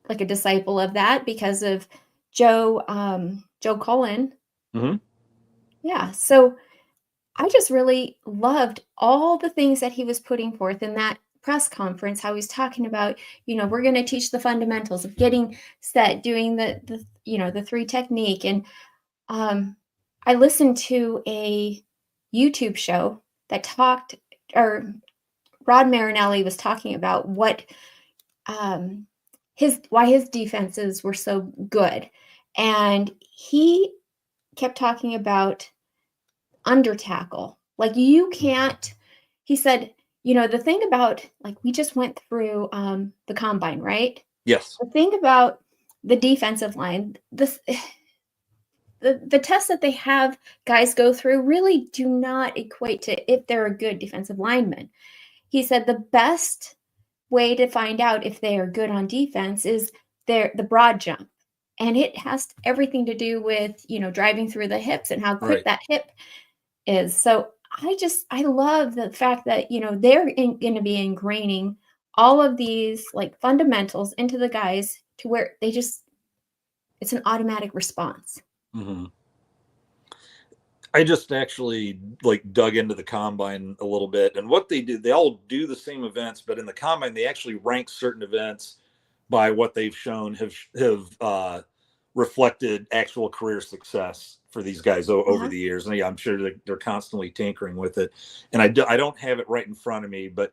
like a disciple of that because of Joe Cullen. Yeah. So I just really loved all the things that he was putting forth in that press conference, how he's talking about, we're going to teach the fundamentals of getting set, doing the 3 technique. And I listened to a YouTube show that Rod Marinelli was talking about what why his defenses were so good. And he kept talking about under tackle. Like he said, the thing about, like, we just went through the combine, right? Yes. The thing about the defensive line, the tests that they have guys go through really do not equate to if they're a good defensive lineman. He said the best way to find out if they are good on defense is the broad jump. And it has everything to do with, driving through the hips and how quick that hip is. So I love the fact that, they're going to be ingraining all of these like fundamentals into the guys to where it's an automatic response. I just actually dug into the combine a little bit, and what they do, they all do the same events, but in the combine, they actually rank certain events by what they've shown have reflected actual career success for these guys over the years. And I'm sure they're constantly tinkering with it. And I don't have it right in front of me, but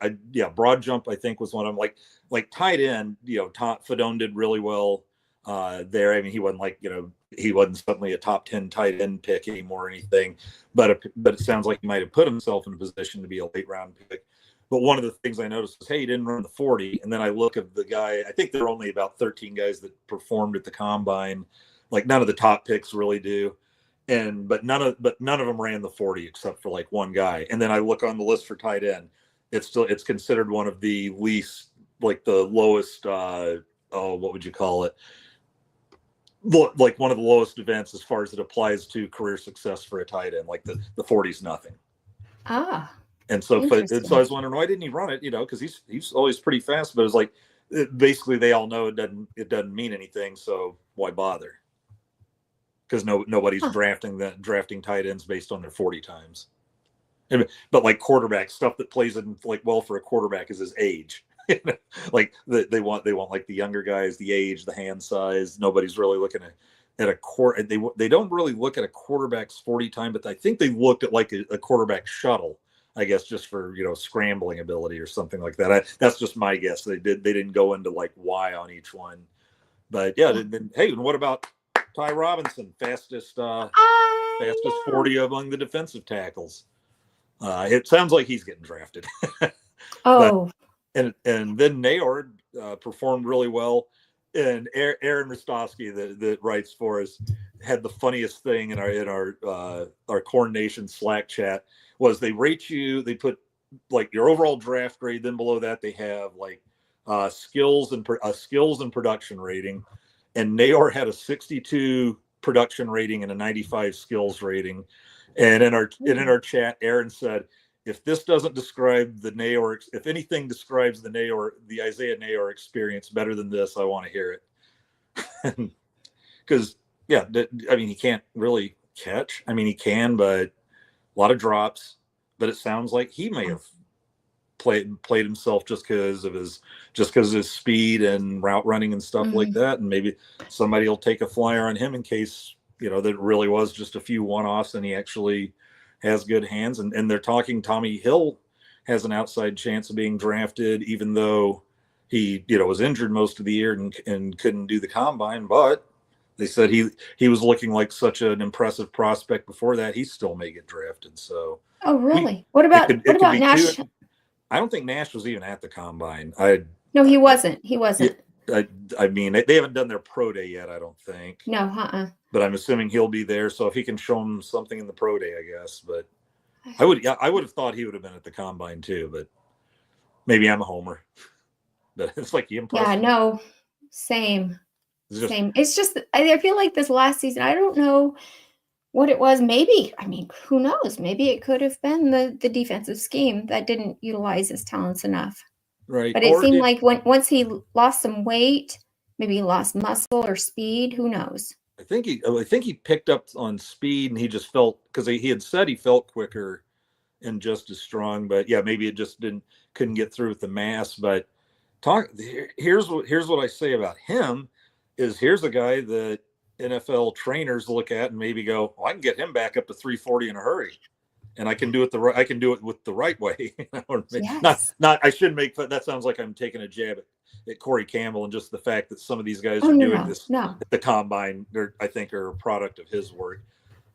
broad jump, I think, was one of them. Like tight end, Fedone did really well there. I mean, he wasn't suddenly a top 10 tight end pick anymore or anything, but it sounds like he might have put himself in a position to be a late round pick. But one of the things I noticed was, hey, he didn't run the 40. And then I look at the guy, I think there were only about 13 guys that performed at the combine. Like none of the top picks really do. But none of them ran the 40 except for like one guy. And then I look on the list for tight end. It's considered one of the least, like the lowest, what would you call it? Like one of the lowest events as far as it applies to career success for a tight end. Like the 40 is nothing. And so I was wondering, why didn't he run it? Because he's always pretty fast, but it's like basically they all know it doesn't mean anything. So why bother? Because nobody's drafting tight ends based on their 40 times. But like quarterback stuff that plays in like well for a quarterback is his age. Like they want like the younger guys, the age, the hand size. Nobody's really looking at a quarter. They don't really look at a quarterback's 40 time, but I think they looked at like a quarterback shuttle, I guess, just for scrambling ability or something like that. That's just my guess. They didn't go into like why on each one, but hey, and what about Ty Robinson, fastest 40 among the defensive tackles? It sounds like he's getting drafted. And then Nayor performed really well. And Aaron Rostowski that writes for us had the funniest thing in our Corn Nation Slack chat was they rate you. They put like your overall draft grade. Then below that they have like skills and production rating. And Nayor had a 62 production rating and a 95 skills rating. And in our chat, Aaron said, if this doesn't describe the Nayor, if anything describes the Isaiah Nayor experience better than this, I want to hear it. Because he can't catch. I mean, he can, but a lot of drops. But it sounds like he may have played himself just because of his speed and route running and stuff like that. And maybe somebody will take a flyer on him in case, that it really was just a few one-offs and he actually has good hands. And they're talking Tommy Hill has an outside chance of being drafted, even though he, was injured most of the year and couldn't do the combine. But they said he was looking like such an impressive prospect before that. He still may get drafted. So. Oh, really? What about Nash? I don't think Nash was even at the combine. No, he wasn't. He wasn't. I mean, they haven't done their pro day yet, I don't think. No, But I'm assuming he'll be there. So if he can show them something in the pro day, I guess. But I would have thought he would have been at the combine too. But maybe I'm a homer. But it's like he impressed. Yeah, no, same. Same. It's just I feel like this last season, I don't know what it was. Maybe, I mean, who knows? Maybe it could have been the defensive scheme that didn't utilize his talents enough. Right. But it seemed like once he lost some weight, maybe he lost muscle or speed. Who knows? I think he picked up on speed, and he just felt, because he had said he felt quicker and just as strong. But yeah, maybe it just couldn't get through with the mass. But here's what I say about him is here's a guy that NFL trainers look at and maybe go, I can get him back up to 340 in a hurry. And I can do it with the right way. Yes. Not. I shouldn't make fun. That sounds like I'm taking a jab at Corey Campbell and just the fact that some of these guys are doing this at the combine. I think are a product of his work.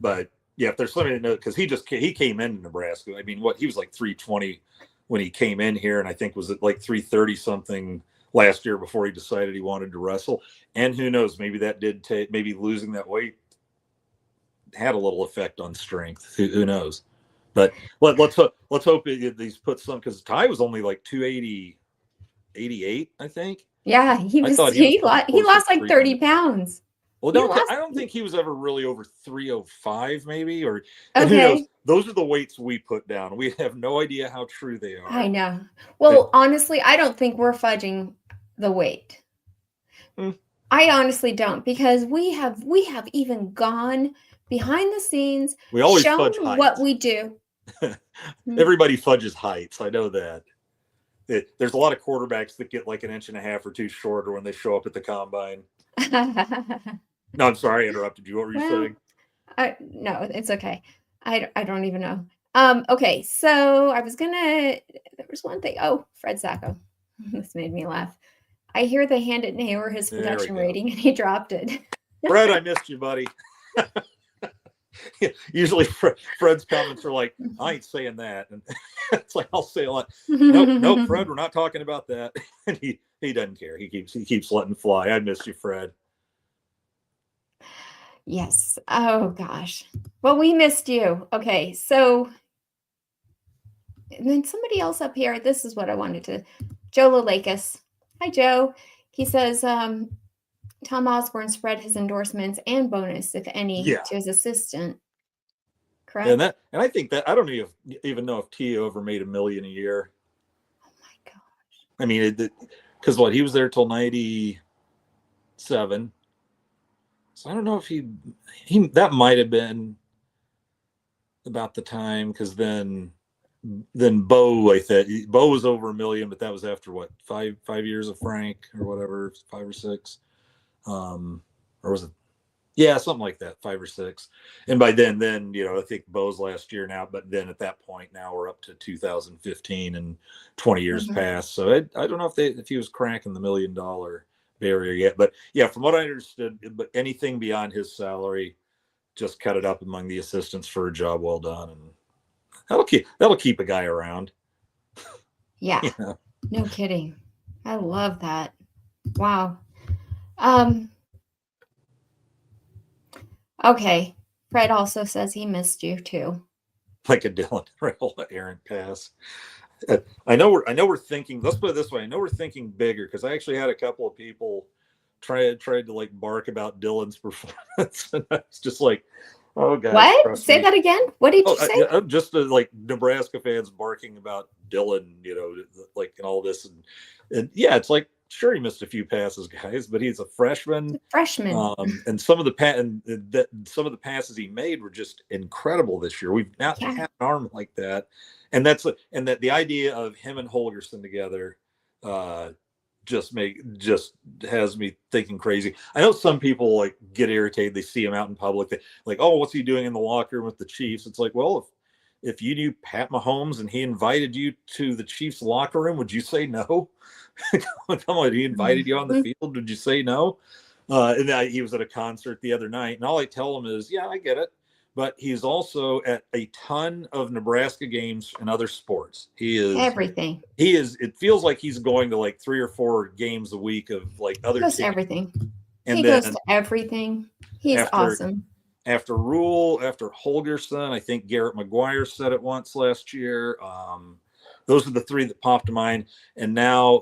But yeah, if there's somebody to know, because he came into Nebraska. I mean, he was like 320 when he came in here, and I think was at like 330 something last year before he decided he wanted to wrestle. And who knows, maybe that did maybe losing that weight had a little effect on strength. Who knows? But let's hope these put some, because Ty was only like 280, 88, I think. Yeah, he lost like 30 pounds. Well, I don't think he was ever really over 305, maybe, or okay. Who knows? Those are the weights we put down. We have no idea how true they are. I know. Well, honestly, I don't think we're fudging the weight. I honestly don't, because we have even gone behind the scenes. We always shown fudge heights. What we do. Everybody fudges heights. I know that. There's a lot of quarterbacks that get like an inch and a half or two shorter when they show up at the combine. No, I'm sorry, I interrupted you. What were you saying? No, it's okay. I don't even know. Okay, so there was one thing. Oh, Fred Sacco. This made me laugh. I hear they handed Naylor his production rating and he dropped it. Fred, I missed you, buddy. Usually Fred's comments are like, I ain't saying that. And it's like, I'll say a lot. Nope, Fred, we're not talking about that. And he doesn't care. He keeps letting fly. I miss you, Fred. Yes. Oh gosh. Well, we missed you. Okay. So, and then somebody else up here, this is what I wanted to, Joe Lalakis. Hi, Joe. He says, Tom Osborne spread his endorsements and bonus, if any, to his assistant. Correct. And I think that I don't even know if T.O. ever made $1 million a year. Oh my gosh. I mean, because he was there till 97. So I don't know if he that might have been about the time, because then Bo, I thought Bo was over $1 million, but that was after what, five years of Frank or whatever, 5 or 6. Or was it? Yeah, something like that, 5 or 6. And by then, I think Bo's last year now, but then at that point now we're up to 2015 and 20 years past. So I don't know if he was cracking the $1 million barrier yet, but yeah, from what I understood, but anything beyond his salary, just cut it up among the assistants for a job well done, and that'll keep a guy around. Yeah. No kidding. I love that. Wow. Okay. Fred also says he missed you too. Like a Dylan Raiola errant pass. I know we're thinking, let's put it this way. I know we're thinking bigger, because I actually had a couple of people tried to like bark about Dylan's performance. And I was just like, oh God. What? Say that again. What did you say? I'm just like Nebraska fans barking about Dylan, like, and all this. And yeah, it's like, sure he missed a few passes, guys, but he's a freshman. Freshman. And some of the passes he made were just incredible this year. We've not had an arm like that, and that the idea of him and Holgerson together just has me thinking crazy. I know some people like get irritated. They see him out in public. They like, oh, what's he doing in the locker room with the Chiefs? It's like, well, if you knew Pat Mahomes and he invited you to the Chiefs locker room, would you say no? Come on, he invited you on the field. Would you say no? And he was at a concert the other night, and all I tell him is, yeah, I get it. But he's also at a ton of Nebraska games and other sports. He is everything. He is. It feels like he's going to like 3 or 4 games a week of like other. He goes to everything. And he goes to everything. He's awesome. After Rhule, after Holgerson, I think Garrett McGuire said it once last year. Those are the 3 that popped to mind. And now,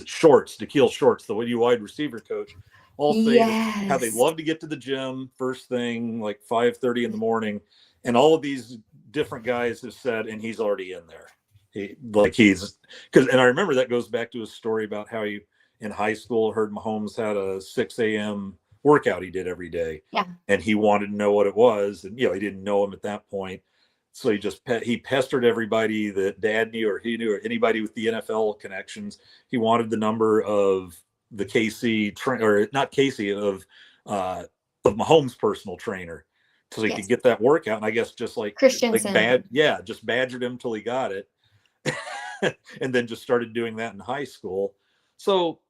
Shorts, Nikhil Shorts, the wide receiver coach, all say how they love to get to the gym first thing, like 5:30 in the morning. And all of these different guys have said, and he's already in there. And I remember that goes back to his story about how he, in high school, heard Mahomes had a 6 a.m. workout he did every day. Yeah. And he wanted to know what it was. And, he didn't know him at that point. So he pestered everybody that Dad knew or he knew, or anybody with the NFL connections. He wanted the number of the Mahomes' personal trainer, so he could get that workout. And I guess just like Christensen, just badgered him till he got it, and then just started doing that in high school. So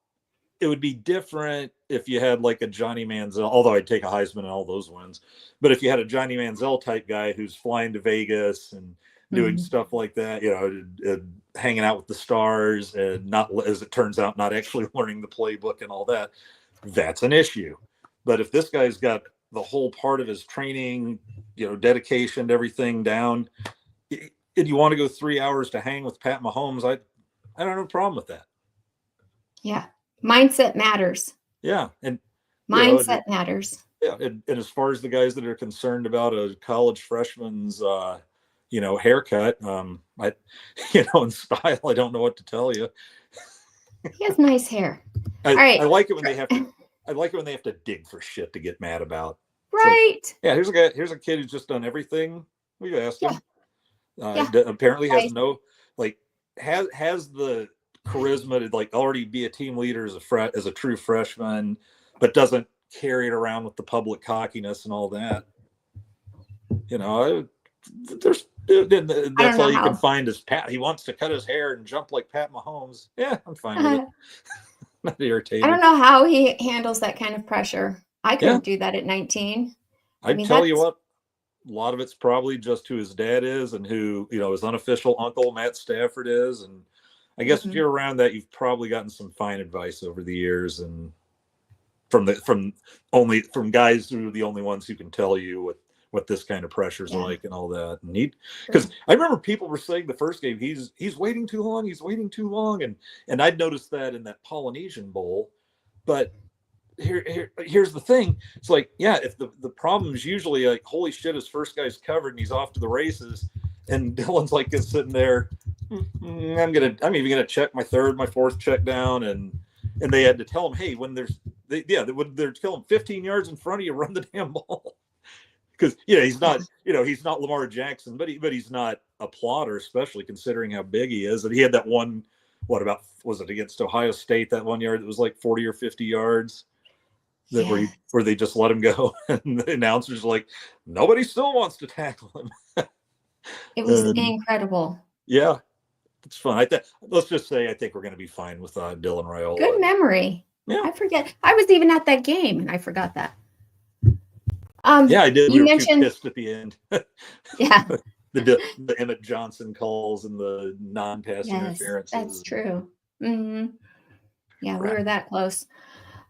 it would be different if you had like a Johnny Manziel, although I'd take a Heisman and all those wins. But if you had a Johnny Manziel type guy who's flying to Vegas and doing stuff like that, hanging out with the stars and not, as it turns out, not actually learning the playbook and all that, that's an issue. But if this guy's got the whole part of his training, dedication to everything down, and you want to go 3 hours to hang with Pat Mahomes, I don't have a problem with that. Yeah. Mindset matters. Yeah. And mindset matters. Yeah. And as far as the guys that are concerned about a college freshman's, haircut, in style, I don't know what to tell you. He has nice hair. All right. I like it when they have to dig for shit to get mad about. Right. Like, here's a kid who's just done everything we've asked him. Apparently has has the charisma to like already be a team leader as a true freshman, but doesn't carry it around with the public cockiness and all that. That's all you can find is Pat. He wants to cut his hair and jump like Pat Mahomes. Yeah, I'm fine with it. Not irritated. I don't know how he handles that kind of pressure. I couldn't do that at 19. I'd tell you what, a lot of it's probably just who his dad is and who, his unofficial uncle, Matt Stafford, is. And I guess if you're around that, you've probably gotten some fine advice over the years, and from guys who are the only ones who can tell you what this kind of pressure is like and all that. And because I remember people were saying the first game, he's waiting too long. And I'd noticed that in that Polynesian Bowl. But here's the thing. It's like, if the problem is usually like, holy shit, his first guy's covered and he's off to the races. And Dylan's like is sitting there, I'm even gonna check my third, my fourth check down, and they had to tell him, hey, when they're telling him 15 yards in front of you, run the damn ball. Because he's not Lamar Jackson, but he's not a plotter, especially considering how big he is. And he had that one, was it against Ohio State, that 1 yard that was like 40 or 50 yards where they just let him go, and the announcers like, nobody still wants to tackle him. It was incredible. Yeah, it's fun. Let's just say I think we're going to be fine with Dylan Raiola. Good memory. Yeah, I forget. I was even at that game, and I forgot that. I did. We were too pissed at the end. Yeah. the Emmett Johnson calls and the non-pass interferences. That's true. Mm-hmm. Yeah, we were that close.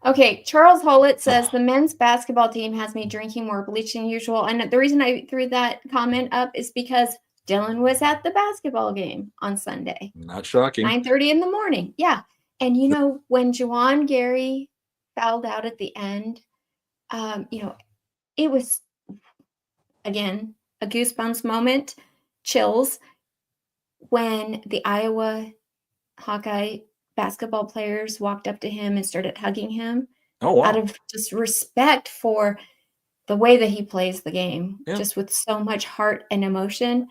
Okay, Charles Hollett says the men's basketball team has me drinking more bleach than usual. And the reason I threw that comment up is because Dylan was at the basketball game on Sunday. Not shocking. 9:30 in the morning. Yeah. And when Juwan Gary fouled out at the end, it was, again, a goosebumps moment, chills. when the Iowa Hawkeye basketball players walked up to him and started hugging him out of just respect for the way that he plays the game, just with so much heart and emotion.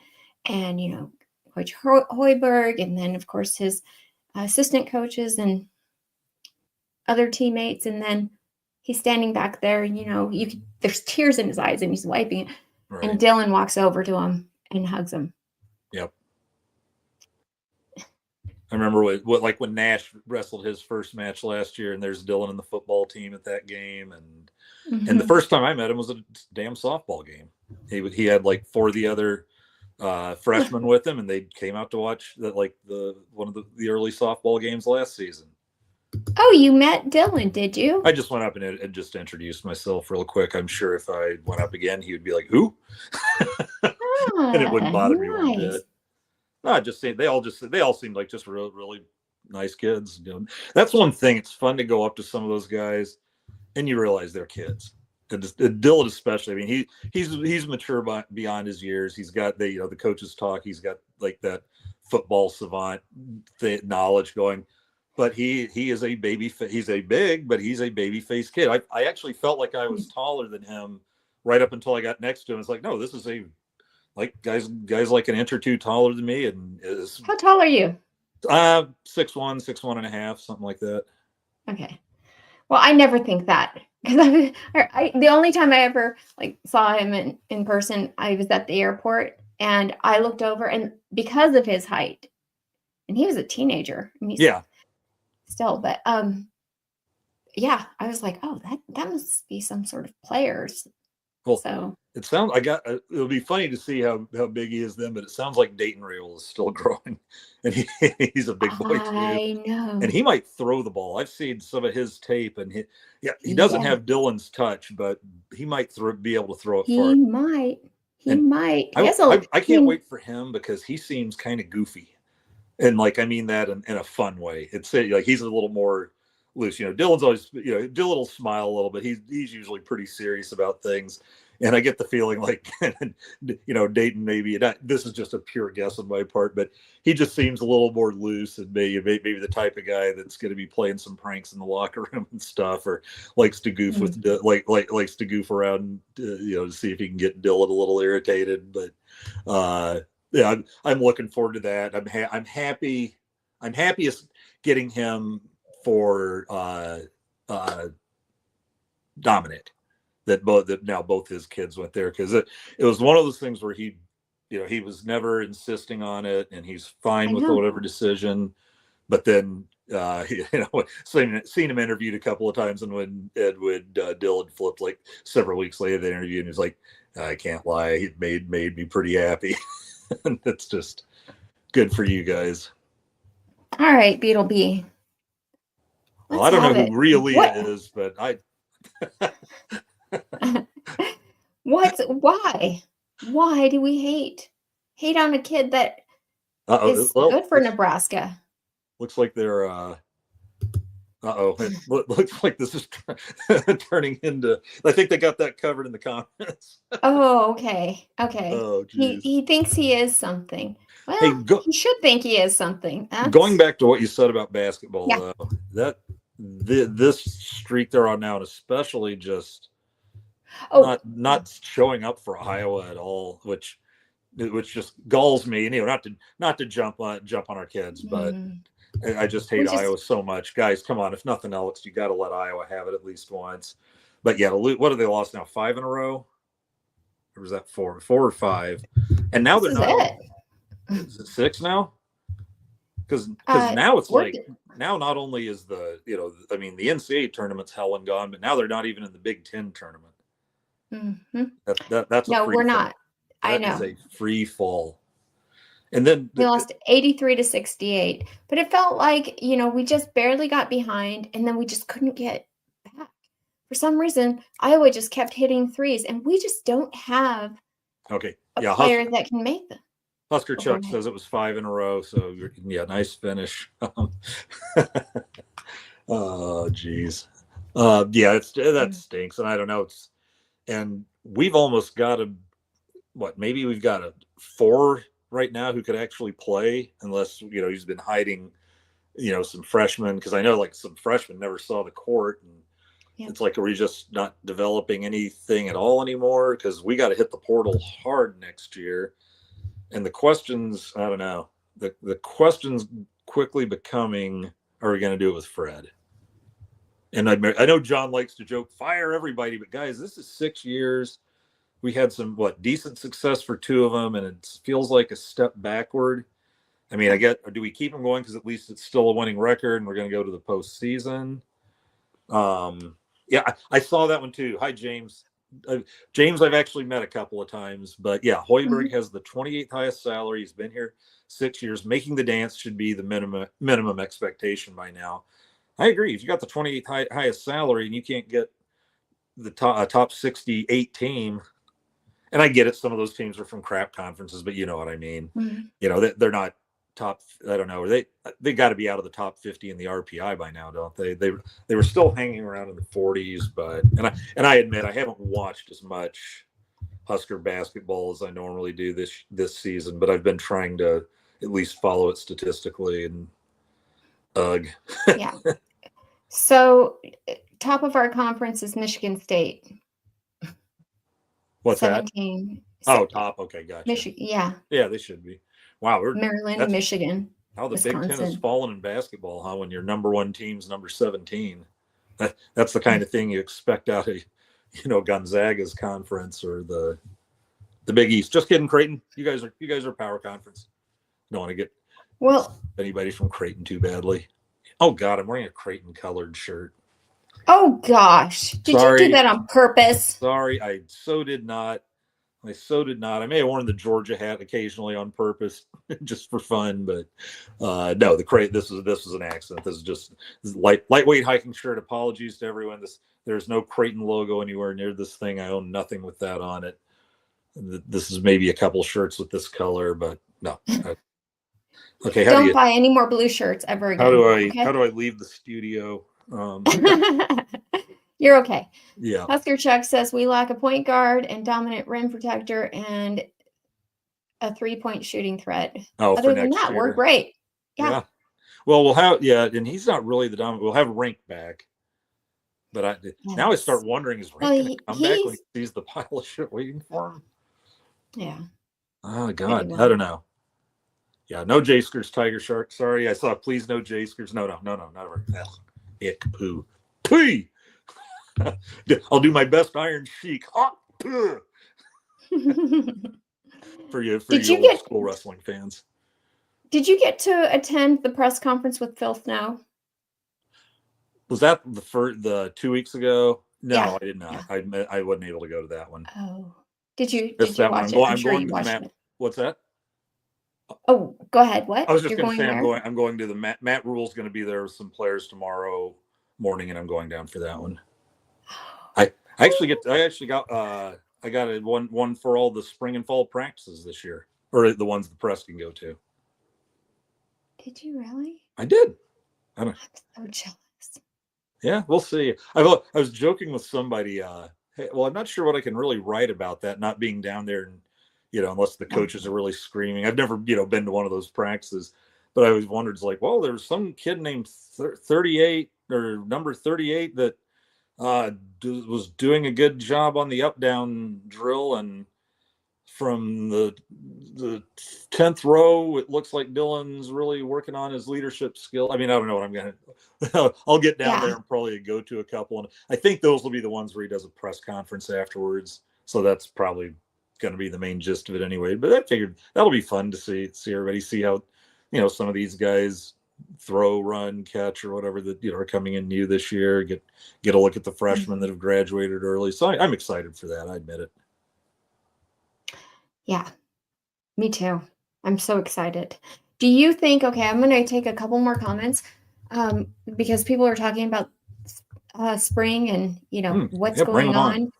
And, you know, Coach Hoiberg, and then, of course, his assistant coaches and other teammates. And then he's standing back there, and, you know, there's tears in his eyes, and he's wiping it. Right. And Dylan walks over to him and hugs him. Yep. I remember what when Nash wrestled his first match last year, and there's Dylan in the football team at that game, and the first time I met him was a damn softball game. He had like 4 of the other freshmen with him, and they came out to watch one of the early softball games last season. Oh, you met Dylan, did you? I just went up and just introduced myself real quick. I'm sure if I went up again, he would be like, "Who?" And it wouldn't bother me one bit. No, I just say they all seemed like just really nice kids. You know, that's one thing. It's fun to go up to some of those guys, and you realize they're kids. And Dylan especially. I mean, he's mature beyond his years. He's got the coaches talk. He's got like that football savant knowledge going. But he is a baby. He's a baby faced kid. I actually felt like I was taller than him right up until I got next to him. It's like, no, this is guys like an inch or two taller than me. And how tall are you? 6'1", 6'1.5", something like that. Okay. Well, I never think that, because the only time I ever saw him in person, I was at the airport, and I looked over, and because of his height, and he was a teenager. I mean, still, but yeah, I was like, oh, that must be some sort of players. Well, so it sounds. It'll be funny to see how big he is then, but it sounds like Dayton Raiola is still growing, and he's a big boy too. I know, and he might throw the ball. I've seen some of his tape, and he doesn't have Dylan's touch, but he might be able to throw it far. He might. I can't wait for him, because he seems kind of goofy, and I mean that in a fun way. It's like he's a little more loose. You know, Dylan's always, Dylan will smile a little, but he's usually pretty serious about things. And I get the feeling like, Dayton, maybe this is just a pure guess on my part, but he just seems a little more loose, and maybe the type of guy that's going to be playing some pranks in the locker room and stuff, or likes to goof with likes to goof around, to see if he can get Dylan a little irritated. But I'm looking forward to that. I'm happy. I'm happiest getting him for Dominic. That both his kids went there, because it was one of those things where he was never insisting on it, and he's fine with whatever decision. But then seen him interviewed a couple of times, and when Dylan flipped several weeks later, the interview, and he was like, I can't lie, he made me pretty happy. And that's just good for you guys. All right, Beetlebee. Well, I don't know who really is, but I. Why do we hate on a kid that is good for Nebraska? Looks like they're it looks like this is turning into, I think they got that covered in the comments. Oh, okay. Oh, he thinks he is something. Well, he should think he is something. Going back to what you said about basketball, though, this streak they're on now, and especially just not showing up for Iowa at all, which just galls me. Not to jump on our kids, but I just hate Iowa so much. Guys, come on! If nothing else, you got to let Iowa have it at least once. But yeah, what have they lost now? 5 in a row, or was that 4 or 5? And now they're not. Is it 6 now? Because now it's now not only is the the NCAA tournament's hell and gone, but now they're not even in the Big Ten tournament. Mm-hmm. That's no, we're not. I know. That is a free fall. And then we lost 83-68, but it felt like we just barely got behind, and then we just couldn't get back. For some reason, Iowa just kept hitting threes, and we just don't have a player that can make them. Husker Chuck says it was 5 in a row, so nice finish. Oh, geez. That stinks, and I don't know. And we've almost got maybe we've got a 4 right now who could actually play, unless he's been hiding some freshmen, because I know like some freshmen never saw the court, and it's like, are we just not developing anything at all anymore? Because we got to hit the portal hard next year, and the questions, I don't know, the questions quickly becoming, are we going to do it with Fred? And I know John likes to joke, fire everybody, but guys, this is 6 years. We had some decent success for 2 of them, and it feels like a step backward. I mean, do we keep them going because at least it's still a winning record and we're going to go to the postseason? Yeah, I saw that one too. Hi, James. James, I've actually met a couple of times, but yeah, Hoiberg has the 28th highest salary. He's been here 6 years. Making the dance should be the minimum expectation by now. I agree. If you got the 28th highest salary and you can't get the top 68 team, and I get it, some of those teams are from crap conferences, but you know what I mean. They're not top. I don't know. They got to be out of the top 50 in the RPI by now, don't they? They were still hanging around in the 40s, but and I admit I haven't watched as much Husker basketball as I normally do this season, but I've been trying to at least follow it statistically. And yeah. So top of our conference is Michigan State. What's 17. That? Oh, top. Okay, gotcha. Michigan, yeah. Yeah, they should be. Wow, Maryland, Michigan. How the Wisconsin. Big Ten has fallen in basketball, huh? When your number 1 team's number 17. That's the kind of thing you expect out of, Gonzaga's conference or the Big East. Just kidding, Creighton. You guys are power conference. Don't want to get anybody from Creighton too badly. Oh God, I'm wearing a Creighton colored shirt. Oh gosh, did you do that on purpose? Sorry, I so did not. I may have worn the Georgia hat occasionally on purpose, just for fun, but no, this was an accident. This is lightweight hiking shirt. Apologies to everyone. There's no Creighton logo anywhere near this thing. I own nothing with that on it. This is maybe a couple shirts with this color, but no. Okay, don't buy any more blue shirts ever again. How do I leave the studio? You're okay. Yeah. Husker Chuck says we lack a point guard and dominant rim protector and a 3-point shooting threat. Other than that, we're great. Yeah. Well, we'll have and he's not really the dominant. We'll have Rink back. But now I start wondering, is Rink going to come back when he sees the pile of shit waiting for him? Yeah. Oh God, I don't know. Yeah, no J-Skers, Tiger Shark. Sorry, I saw. Please, no J-Skers. No, never. Ick, poo, pee. I'll do my best Iron Sheik. For you old school wrestling fans. Did you get to attend the press conference with Phil Snow? Was that the 2 weeks ago? No, I did not. Yeah. I wasn't able to go to that one. Oh, did you watch it? I'm sure you watched it. What's that? Oh, go ahead. What? I was just going to say I'm going to the Matt Rhule's going to be there with some players tomorrow morning, and I'm going down for that one. I got one for all the spring and fall practices this year, or the ones the press can go to. Did you really? I did. I'm so jealous. Yeah, we'll see. I was joking with somebody. Hey, well, I'm not sure what I can really write about that, not being down there, and unless the coaches are really screaming. I've never been to one of those practices, but I always wondered, it's like, well, there's some kid named 38 or number 38 that was doing a good job on the up-down drill, and from the 10th row, it looks like Dylan's really working on his leadership skill. I mean, I don't know what I'm going to – I'll get down there and probably go to a couple. And I think those will be the ones where he does a press conference afterwards. So that's probably going to be the main gist of it anyway. But I figured that'll be fun to see everybody, see how, some of these guys throw, run, catch, or whatever that, are coming in new this year. Get a look at the freshmen that have graduated early. So I'm excited for that. I admit it. Yeah, me too. I'm so excited. Do you think, okay, I'm going to take a couple more comments because people are talking about spring and, what's going on.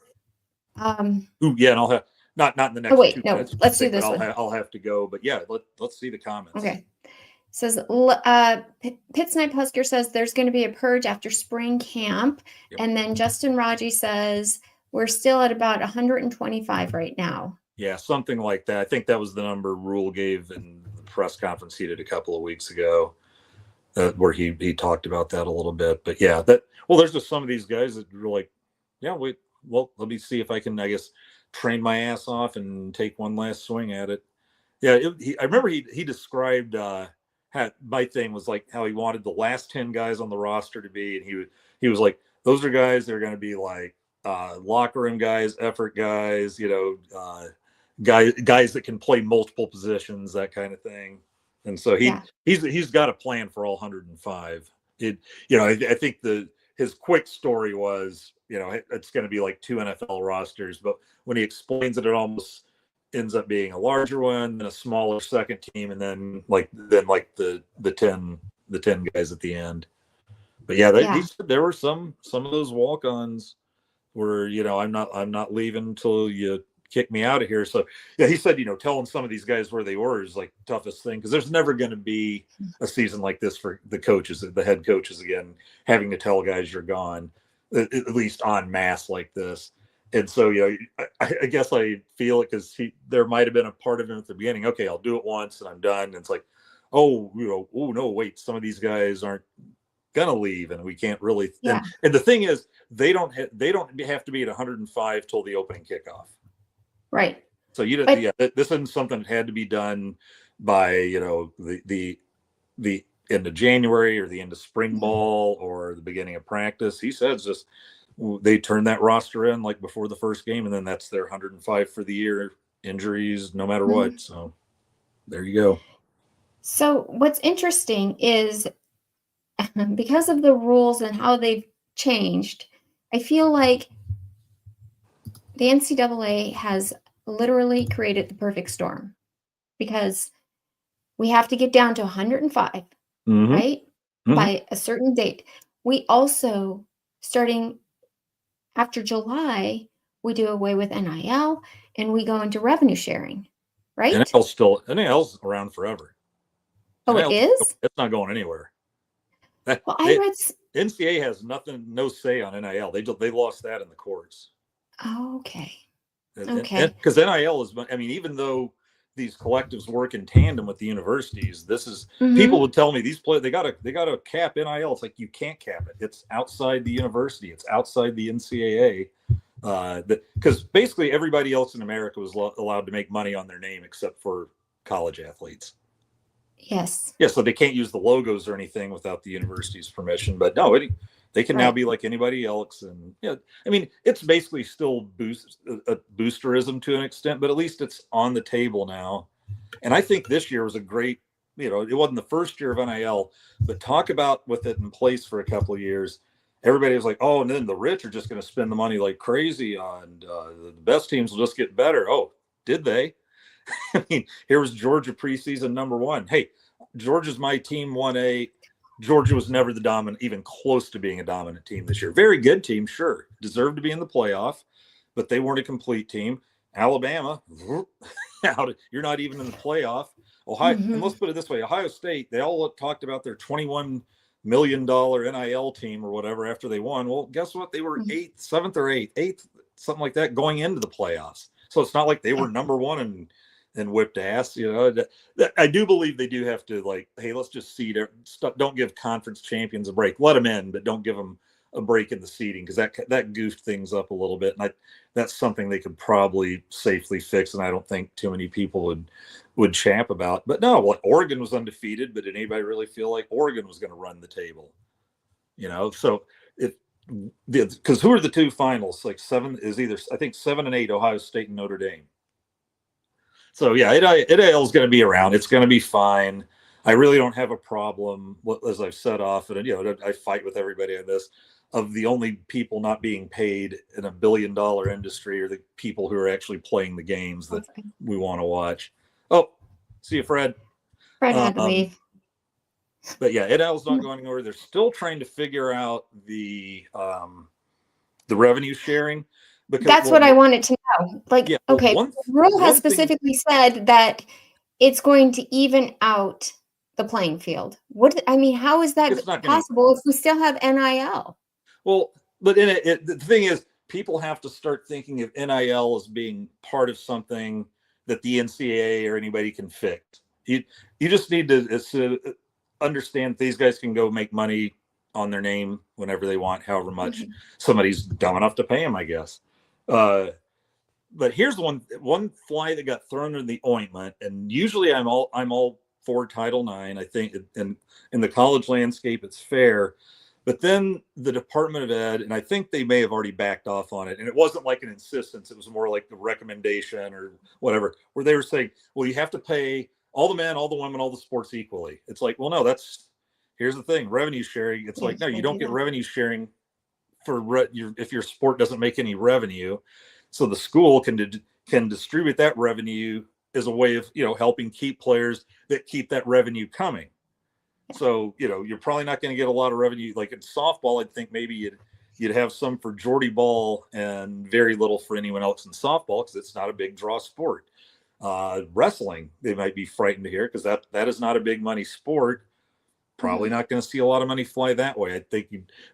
And I'll have, not in the next 2 minutes. Let's do this one. I'll have to go, but yeah, let's see the comments. Okay. Says Pitt Snipe Husker says there's going to be a purge after spring camp. Yep. And then Justin Raji says we're still at about 125 right now. Yeah, something like that. I think that was the number Rhule gave in the press conference he did a couple of weeks ago, where he talked about that a little bit. But yeah, there's just some of these guys that were like, yeah, wait, well, let me see if I can, I guess, train my ass off and take one last swing at it. Yeah, I remember he described how my thing was like how he wanted the last 10 guys on the roster to be, and he was like, those are guys that are going to be like locker room guys, effort guys, guys that can play multiple positions, that kind of thing. And so he's got a plan for all 105. I think his quick story was, it's going to be like 2 NFL rosters, but when he explains it almost ends up being a larger one, then a smaller second team, and then the 10 guys at the end. But he said there were some of those walk-ons where I'm not leaving until you kick me out of here. So yeah, he said telling some of these guys where they were is like the toughest thing, because there's never going to be a season like this for the coaches, the head coaches, again, having to tell guys you're gone, at least en masse like this. And so I guess I feel it because there might have been a part of him at the beginning. Okay, I'll do it once and I'm done. And it's like, oh no, wait, some of these guys aren't gonna leave, and we can't really. Yeah. And the thing is, they don't have to be at 105 till the opening kickoff. Right. So this isn't something that had to be done by the end of January or the end of spring ball or the beginning of practice. He says just they turn that roster in like before the first game, and then that's their 105 for the year. Injuries, no matter what. So there you go. So what's interesting is because of the rules and how they've changed, I feel like the NCAA has literally created the perfect storm, because we have to get down to 105, right? Mm-hmm. By a certain date. We also, starting after July, we do away with NIL and we go into revenue sharing, right? NIL's around forever. Oh, it is? It's not going anywhere. NCAA has no say on NIL. They lost that in the courts. Oh, okay. Because NIL is, even though these collectives work in tandem with the universities, this is people would tell me these players they got to cap NIL. It's like you can't cap it. It's outside the university. It's outside the NCAA. Because basically everybody else in America was allowed to make money on their name except for college athletes. Yes. Yeah, so they can't use the logos or anything without the university's permission. But no, they can now be like anybody else. And it's basically still boosterism to an extent, but at least it's on the table now. And I think this year was a great, it wasn't the first year of NIL, but talk about with it in place for a couple of years. Everybody was like, oh, and then the rich are just going to spend the money like crazy on the best teams will just get better. Oh, did they? Here was Georgia preseason number 1. Hey, Georgia's my team 1A. Georgia was never the dominant, even close to being a dominant team this year. Very good team, sure. Deserved to be in the playoff, but they weren't a complete team. Alabama, you're not even in the playoff. Ohio, and let's put it this way, Ohio State, they all talked about their $21 million NIL team or whatever after they won. Well, guess what? They were 7th or 8th, something like that, going into the playoffs. So it's not like they were number 1 and whipped ass. I do believe they do have to, like, hey, let's just seed it. Don't give conference champions a break. Let them in, but don't give them a break in the seeding, because that goofed things up a little bit. And that's something they could probably safely fix, and I don't think too many people would champ about. But no, Oregon was undefeated, but did anybody really feel like Oregon was going to run the table? So because who are the 2 finals? Like 7 is either, I think 7 and 8, Ohio State and Notre Dame. So yeah, NIL is going to be around. It's going to be fine. I really don't have a problem, as I've said often, and I fight with everybody on this, of the only people not being paid in $1 billion industry are the people who are actually playing the games that we want to watch. Oh, see you, Fred. Fred had to leave. But yeah, NIL's not going anywhere. They're still trying to figure out the revenue sharing. Because, that's what I wanted to know. Rhule has specifically said that it's going to even out the playing field. How is that possible if we still have NIL? Well, but the thing is, people have to start thinking of NIL as being part of something that the NCAA or anybody can fix. You just need to understand these guys can go make money on their name whenever they want, however much somebody's dumb enough to pay them, I guess. But here's one fly that got thrown in the ointment, and usually I'm all for Title IX. I think in the college landscape it's fair, but then the Department of Ed, and I think they may have already backed off on it, and it wasn't like an insistence; it was more like the recommendation or whatever, where they were saying, "Well, you have to pay all the men, all the women, all the sports equally." It's like, well, no, here's the thing: revenue sharing. It's like, no, you don't get revenue sharing if your sport doesn't make any revenue. So the school can distribute that revenue as a way of, helping keep players that keep that revenue coming. So, you're probably not going to get a lot of revenue. Like in softball, I think maybe you'd have some for Geordie ball and very little for anyone else in softball because it's not a big draw sport. Wrestling, they might be frightened to hear because that is not a big money sport. Probably not going to see a lot of money fly that way. I think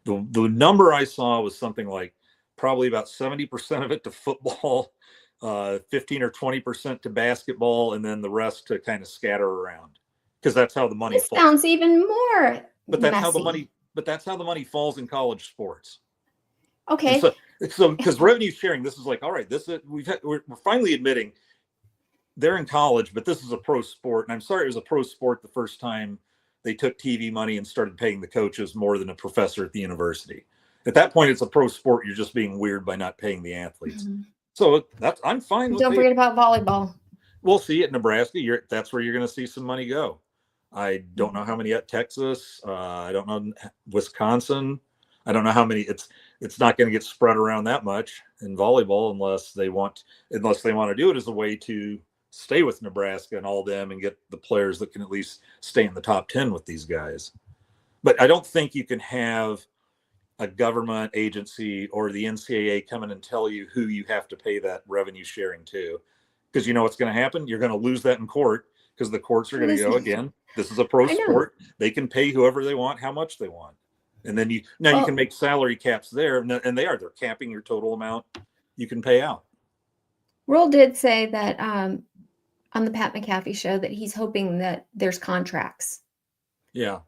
the number I saw was something like probably about 70% of it to football, 15 or 20% to basketball, and then the rest to kind of scatter around because that's how the money falls. Sounds even more. But that's how the money. But that's how the money falls in college sports. Okay. And so because revenue sharing, this is like, all right, we're finally admitting they're in college, but this is a pro sport, and I'm sorry it was a pro sport the first time they took TV money and started paying the coaches more than a professor at the university. At that point, it's a pro sport. You're just being weird by not paying the athletes. So I'm fine with it. Don't forget about volleyball. We'll see at Nebraska. That's where you're going to see some money go. I don't know how many at Texas. I don't know Wisconsin. I don't know how many. It's not going to get spread around that much in volleyball unless they want to do it as a way to stay with Nebraska and all them and get the players that can at least stay in the top 10 with these guys. But I don't think you can have a government agency or the NCAA come in and tell you who you have to pay that revenue sharing to, because you know what's going to happen. You're going to lose that in court because the courts are going to go, again, this is a pro sport. They can pay whoever they want, how much they want. And then you can make salary caps there, and they're capping your total amount you can pay out. Rhule did say that on the Pat McAfee show that he's hoping that there's contracts. Yeah,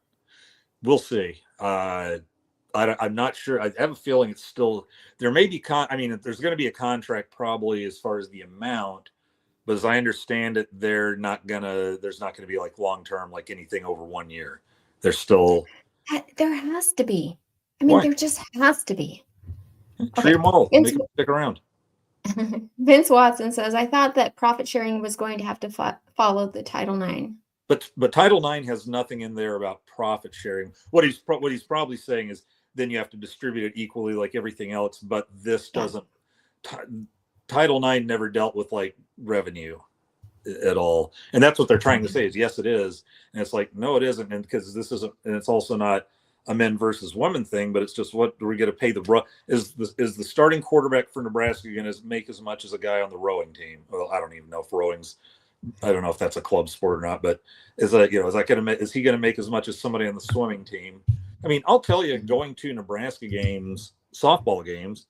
we'll see. I'm not sure. I have a feeling it's still there. May be there's going to be a contract probably as far as the amount, but as I understand it, there's not going to be like long term, like anything over 1 year. There's still. There has to be. There just has to be. Treat them all. Make them stick around. Vince Watson says, I thought that profit sharing was going to have to follow the Title IX. But Title IX has nothing in there about profit sharing. What he's probably saying is then you have to distribute it equally like everything else. But this doesn't. Title IX never dealt with like revenue at all, and that's what they're trying to say is yes, it is, and it's like no, it isn't, and because this isn't, and it's also not a men versus women thing, but it's just what do we get to pay is the starting quarterback for Nebraska going to make as much as a guy on the rowing team? Well, I don't even know if I don't know if that's a club sport or not, but is he going to make as much as somebody on the swimming team? I'll tell you, going to Nebraska games, softball games,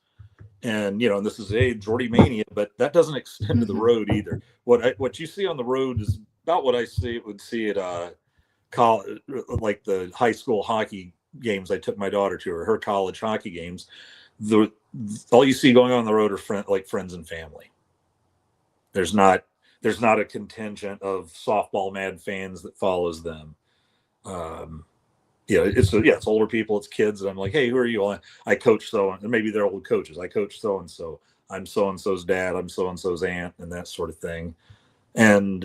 and and this is a Geordie mania, but that doesn't extend to the road either. What you see on the road is about what I would see at college, like the high school hockey games I took my daughter to, or her college hockey games. All you see going on the road are friends and family. There's not a contingent of softball mad fans that follows them. It's older people, it's kids, and I'm like, hey, who are you? I coach and maybe they're old coaches. I coach so and so. I'm so and so's dad. I'm so and so's aunt, and that sort of thing. And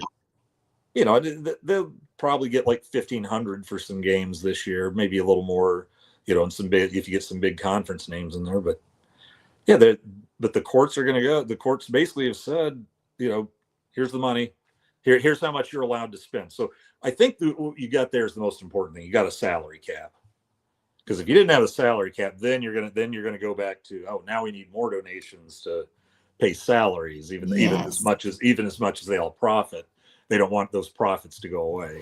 they'll probably get like 1,500 for some games this year, maybe a little more. And some big, if you get some big conference names in there, but but the courts are going to go. The courts basically have said, here's the money. Here's how much you're allowed to spend. So I think what you got there is the most important thing. You got a salary cap, because if you didn't have a salary cap, then you're gonna go back to now we need more donations to pay salaries, even as much as they all profit. They don't want those profits to go away.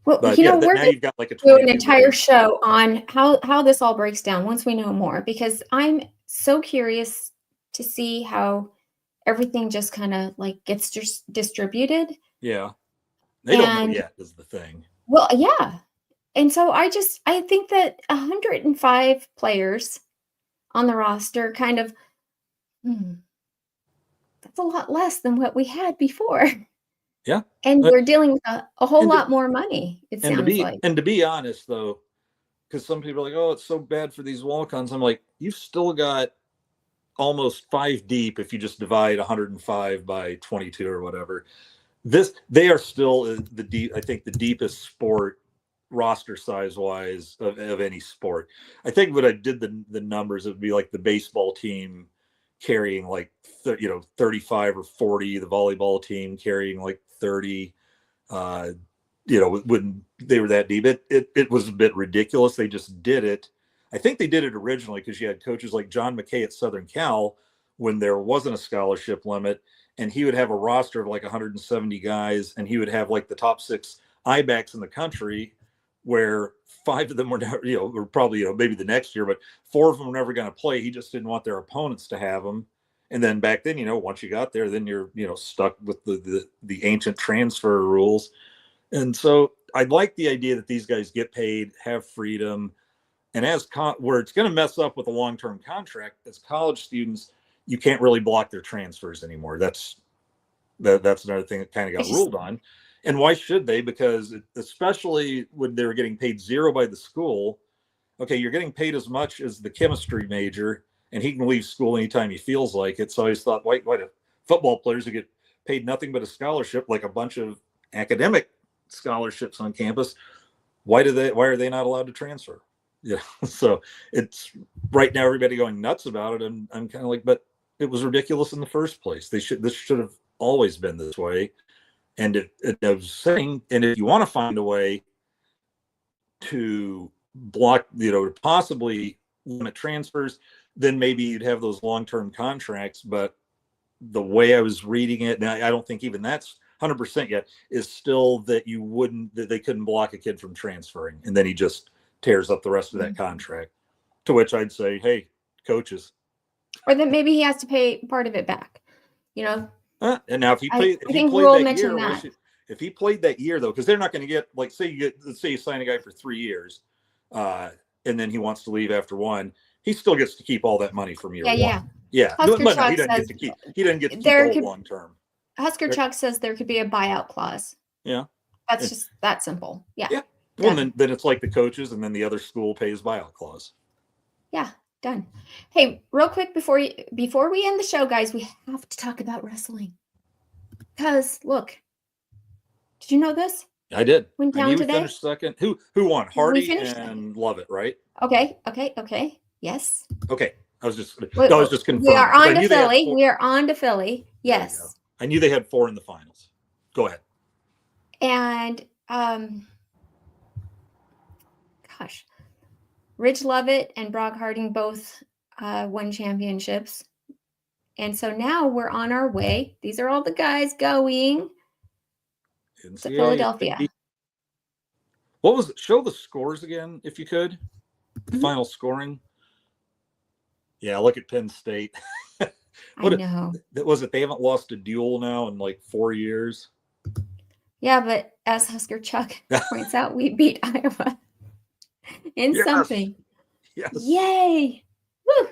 Well, but now you've got like an entire show on how this all breaks down once we know more, because I'm so curious to see how everything just kind of like gets distributed. Yeah. They don't know yet is the thing. Well, yeah. And so I think that 105 players on the roster kind of, that's a lot less than what we had before. Yeah. And we're dealing with a whole lot more money, it sounds like. And to be honest, though, because some people are like, oh, it's so bad for these walk-ons. I'm like, you've still got almost 5 deep if you just divide 105 by 22 or whatever. They are still I think the deepest sport roster size wise of any sport. I think when I did the numbers, it would be like the baseball team carrying like 35 or 40, the volleyball team carrying like 30. When they were that deep, it was a bit ridiculous. They just did it. I think they did it originally because you had coaches like John McKay at Southern Cal when there wasn't a scholarship limit, and he would have a roster of like 170 guys, and he would have like the top 6 I-backs in the country, where 5 of them were never, or probably maybe the next year, but 4 of them were never going to play. He just didn't want their opponents to have them. And then back then, once you got there, then you're stuck with the ancient transfer rules. And so I like the idea that these guys get paid, have freedom, and where it's going to mess up with a long-term contract, as college students, you can't really block their transfers anymore. That's another thing that kind of got ruled on. And why should they? Because especially when they were getting paid 0 by the school, okay, you're getting paid as much as the chemistry major, and he can leave school anytime he feels like it. So I just thought, why do football players who get paid nothing but a scholarship, like a bunch of academic scholarships on campus, why are they not allowed to transfer? Yeah. So it's right now everybody going nuts about it. And I'm kind of like, but it was ridiculous in the first place. This should have always been this way. And I was saying, and if you want to find a way to block, to possibly limit transfers, then maybe you'd have those long-term contracts. But the way I was reading it, and I don't think even that's 100% yet, is still that they couldn't block a kid from transferring, and then he just tears up the rest of that contract. To which I'd say, hey, coaches, or then maybe he has to pay part of it back. And now if he played that year though, because they're not going to get, like, let's say you sign a guy for 3 years, and then he wants to leave after 1, he still gets to keep all that money from year 1. Yeah. He doesn't get to keep the whole long term. Husker Chuck says there could be a buyout clause. Yeah. That's just that simple. Yeah. Yeah. Well, then it's like the coaches, and then the other school pays buyout clause. Yeah. Done. Hey, real quick before we end the show, guys, we have to talk about wrestling. Because look, did you know this? I did. Went down today. We finished second. Who won? Hardy and Lovett, right? Okay. Yes. Okay. I was just confirming. We are on to Philly. We are on to Philly. Yes. I knew they had 4 in the finals. Go ahead. And Ridge Lovett and Brock Harding both won championships. And so now we're on our way. These are all the guys going to Philadelphia. What was it? Show the scores again, if you could. The final scoring. Yeah, look at Penn State. I know. Was it? They haven't lost a duel now in like 4 years. Yeah, but as Husker Chuck points out, we beat Iowa in something. Yes. Yay! Woo!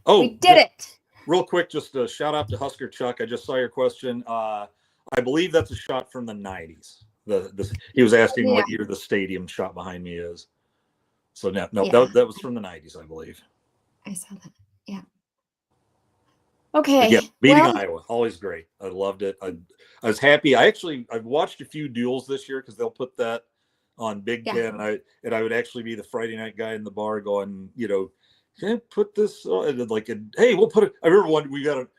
Oh, we did it. Real quick, just a shout out to Husker Chuck. I just saw your question. I believe that's a shot from the 90s. He was asking what year the stadium shot behind me is. So that was from the 90s, I believe. I saw that. Yeah. Okay. Yeah, beating Iowa, always great. I loved it. I was happy. I've watched a few duels this year because they'll put that on Big Ten, and I would actually be the Friday night guy in the bar going, can I put this on? And hey, we'll put it. I remember one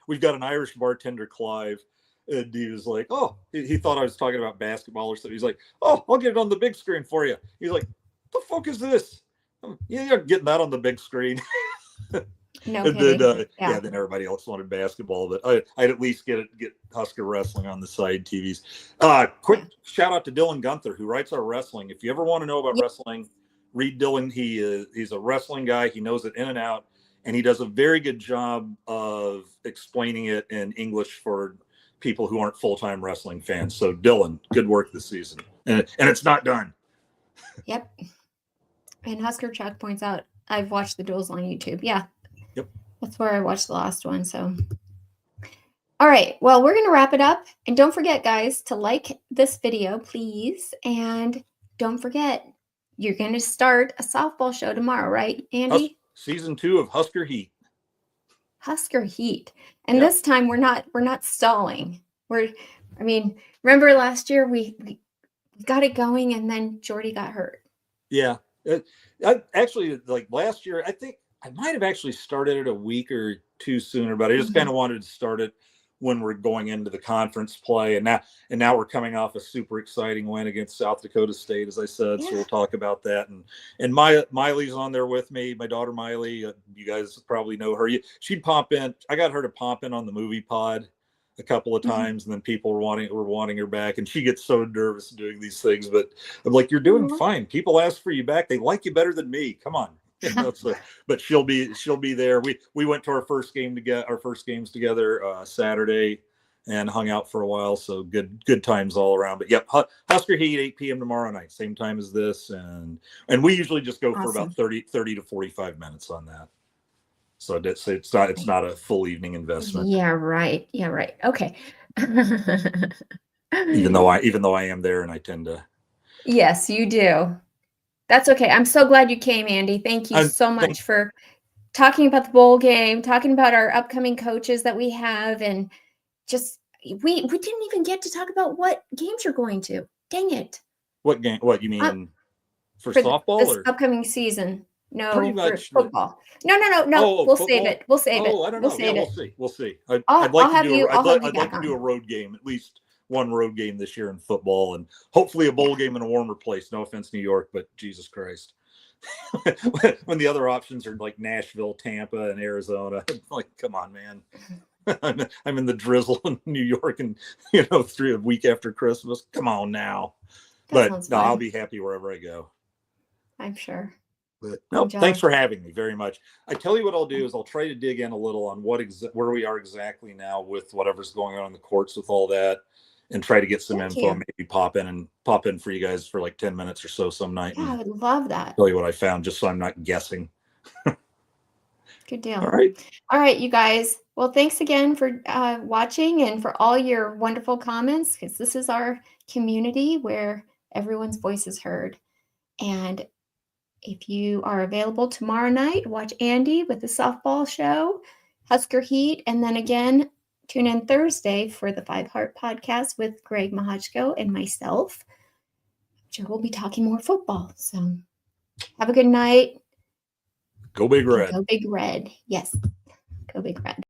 we've got an Irish bartender, Clive, and he was like, oh, he thought I was talking about basketball or something. He's like, oh, I'll get it on the big screen for you. He's like, the fuck is this? You're getting that on the big screen. No and then, then everybody else wanted basketball, but I'd at least get Husker wrestling on the side TVs. Quick shout out to Dylan Gunther, who writes our wrestling. If you ever want to know about wrestling, read Dylan. He's a wrestling guy. He knows it in and out. and he does a very good job of explaining it in English for people who aren't full-time wrestling fans. So Dylan, good work this season, and it's not done. Yep. And Husker Chuck points out, I've watched the duels on YouTube. Yeah. Yep. That's where I watched the last one. So, all right. Well, we're going to wrap it up. And don't forget, guys, to like this video, please. And don't forget, you're going to start a softball show tomorrow, right, Andy? Season 2 of Husker Heat. Husker Heat. And this time we're not stalling. Remember last year we got it going and then Jordy got hurt. Yeah. I actually, like last year, I think I might have actually started it a week or two sooner, but I just kind of wanted to start it when we're going into the conference play. And now we're coming off a super exciting win against South Dakota State, as I said. So we'll talk about that. And Miley's on there with me. My daughter Miley, you guys probably know her. She'd pop in. I got her to pop in on the movie pod a couple of times, and then people were wanting her back, and she gets so nervous doing these things. But I'm like, you're doing fine. People ask for you back. They like you better than me. Come on. But she'll be there. We went to our first games together Saturday and hung out for a while. So good times all around. But yep, Husker Heat 8 p.m. tomorrow night, same time as this, and we usually just go for about 30 to 45 minutes on that. So it's not a full evening investment. Yeah, right. Okay. even though I am there and I tend to. Yes, you do. That's okay. I'm so glad you came, Andy. Thank you so much for talking about the bowl game, talking about our upcoming coaches that we have, and just we didn't even get to talk about what games you're going to. Dang it. What game? What you mean for softball this or upcoming season? No, pretty much for football. No. Oh, we'll football? save it. We'll save it. I don't know. We'll see. I'd like to do a road game, at least one road game this year in football, and hopefully a bowl game in a warmer place. No offense, New York, but Jesus Christ. When the other options are like Nashville, Tampa, and Arizona, like, come on, man. I'm in the drizzle in New York, and a week after Christmas. Come on now. But no, I'll be happy wherever I go. I'm sure. But no, thanks for having me very much. I tell you what I'll do is I'll try to dig in a little on where we are exactly now with whatever's going on in the courts with all that, and try to get some info. Maybe pop in for you guys for like 10 minutes or so some night. Yeah, I would love that. Tell you what I found, just so I'm not guessing. Good deal. All right, you guys. Well, thanks again for watching and for all your wonderful comments, because this is our community where everyone's voice is heard. And if you are available tomorrow night, watch Andy with the softball show, Husker Heat, and then again, tune in Thursday for the 5 Heart podcast with Greg Mahachko and myself. We'll be talking more football. So have a good night. Go Big Red. Go Big Red. Yes. Go Big Red.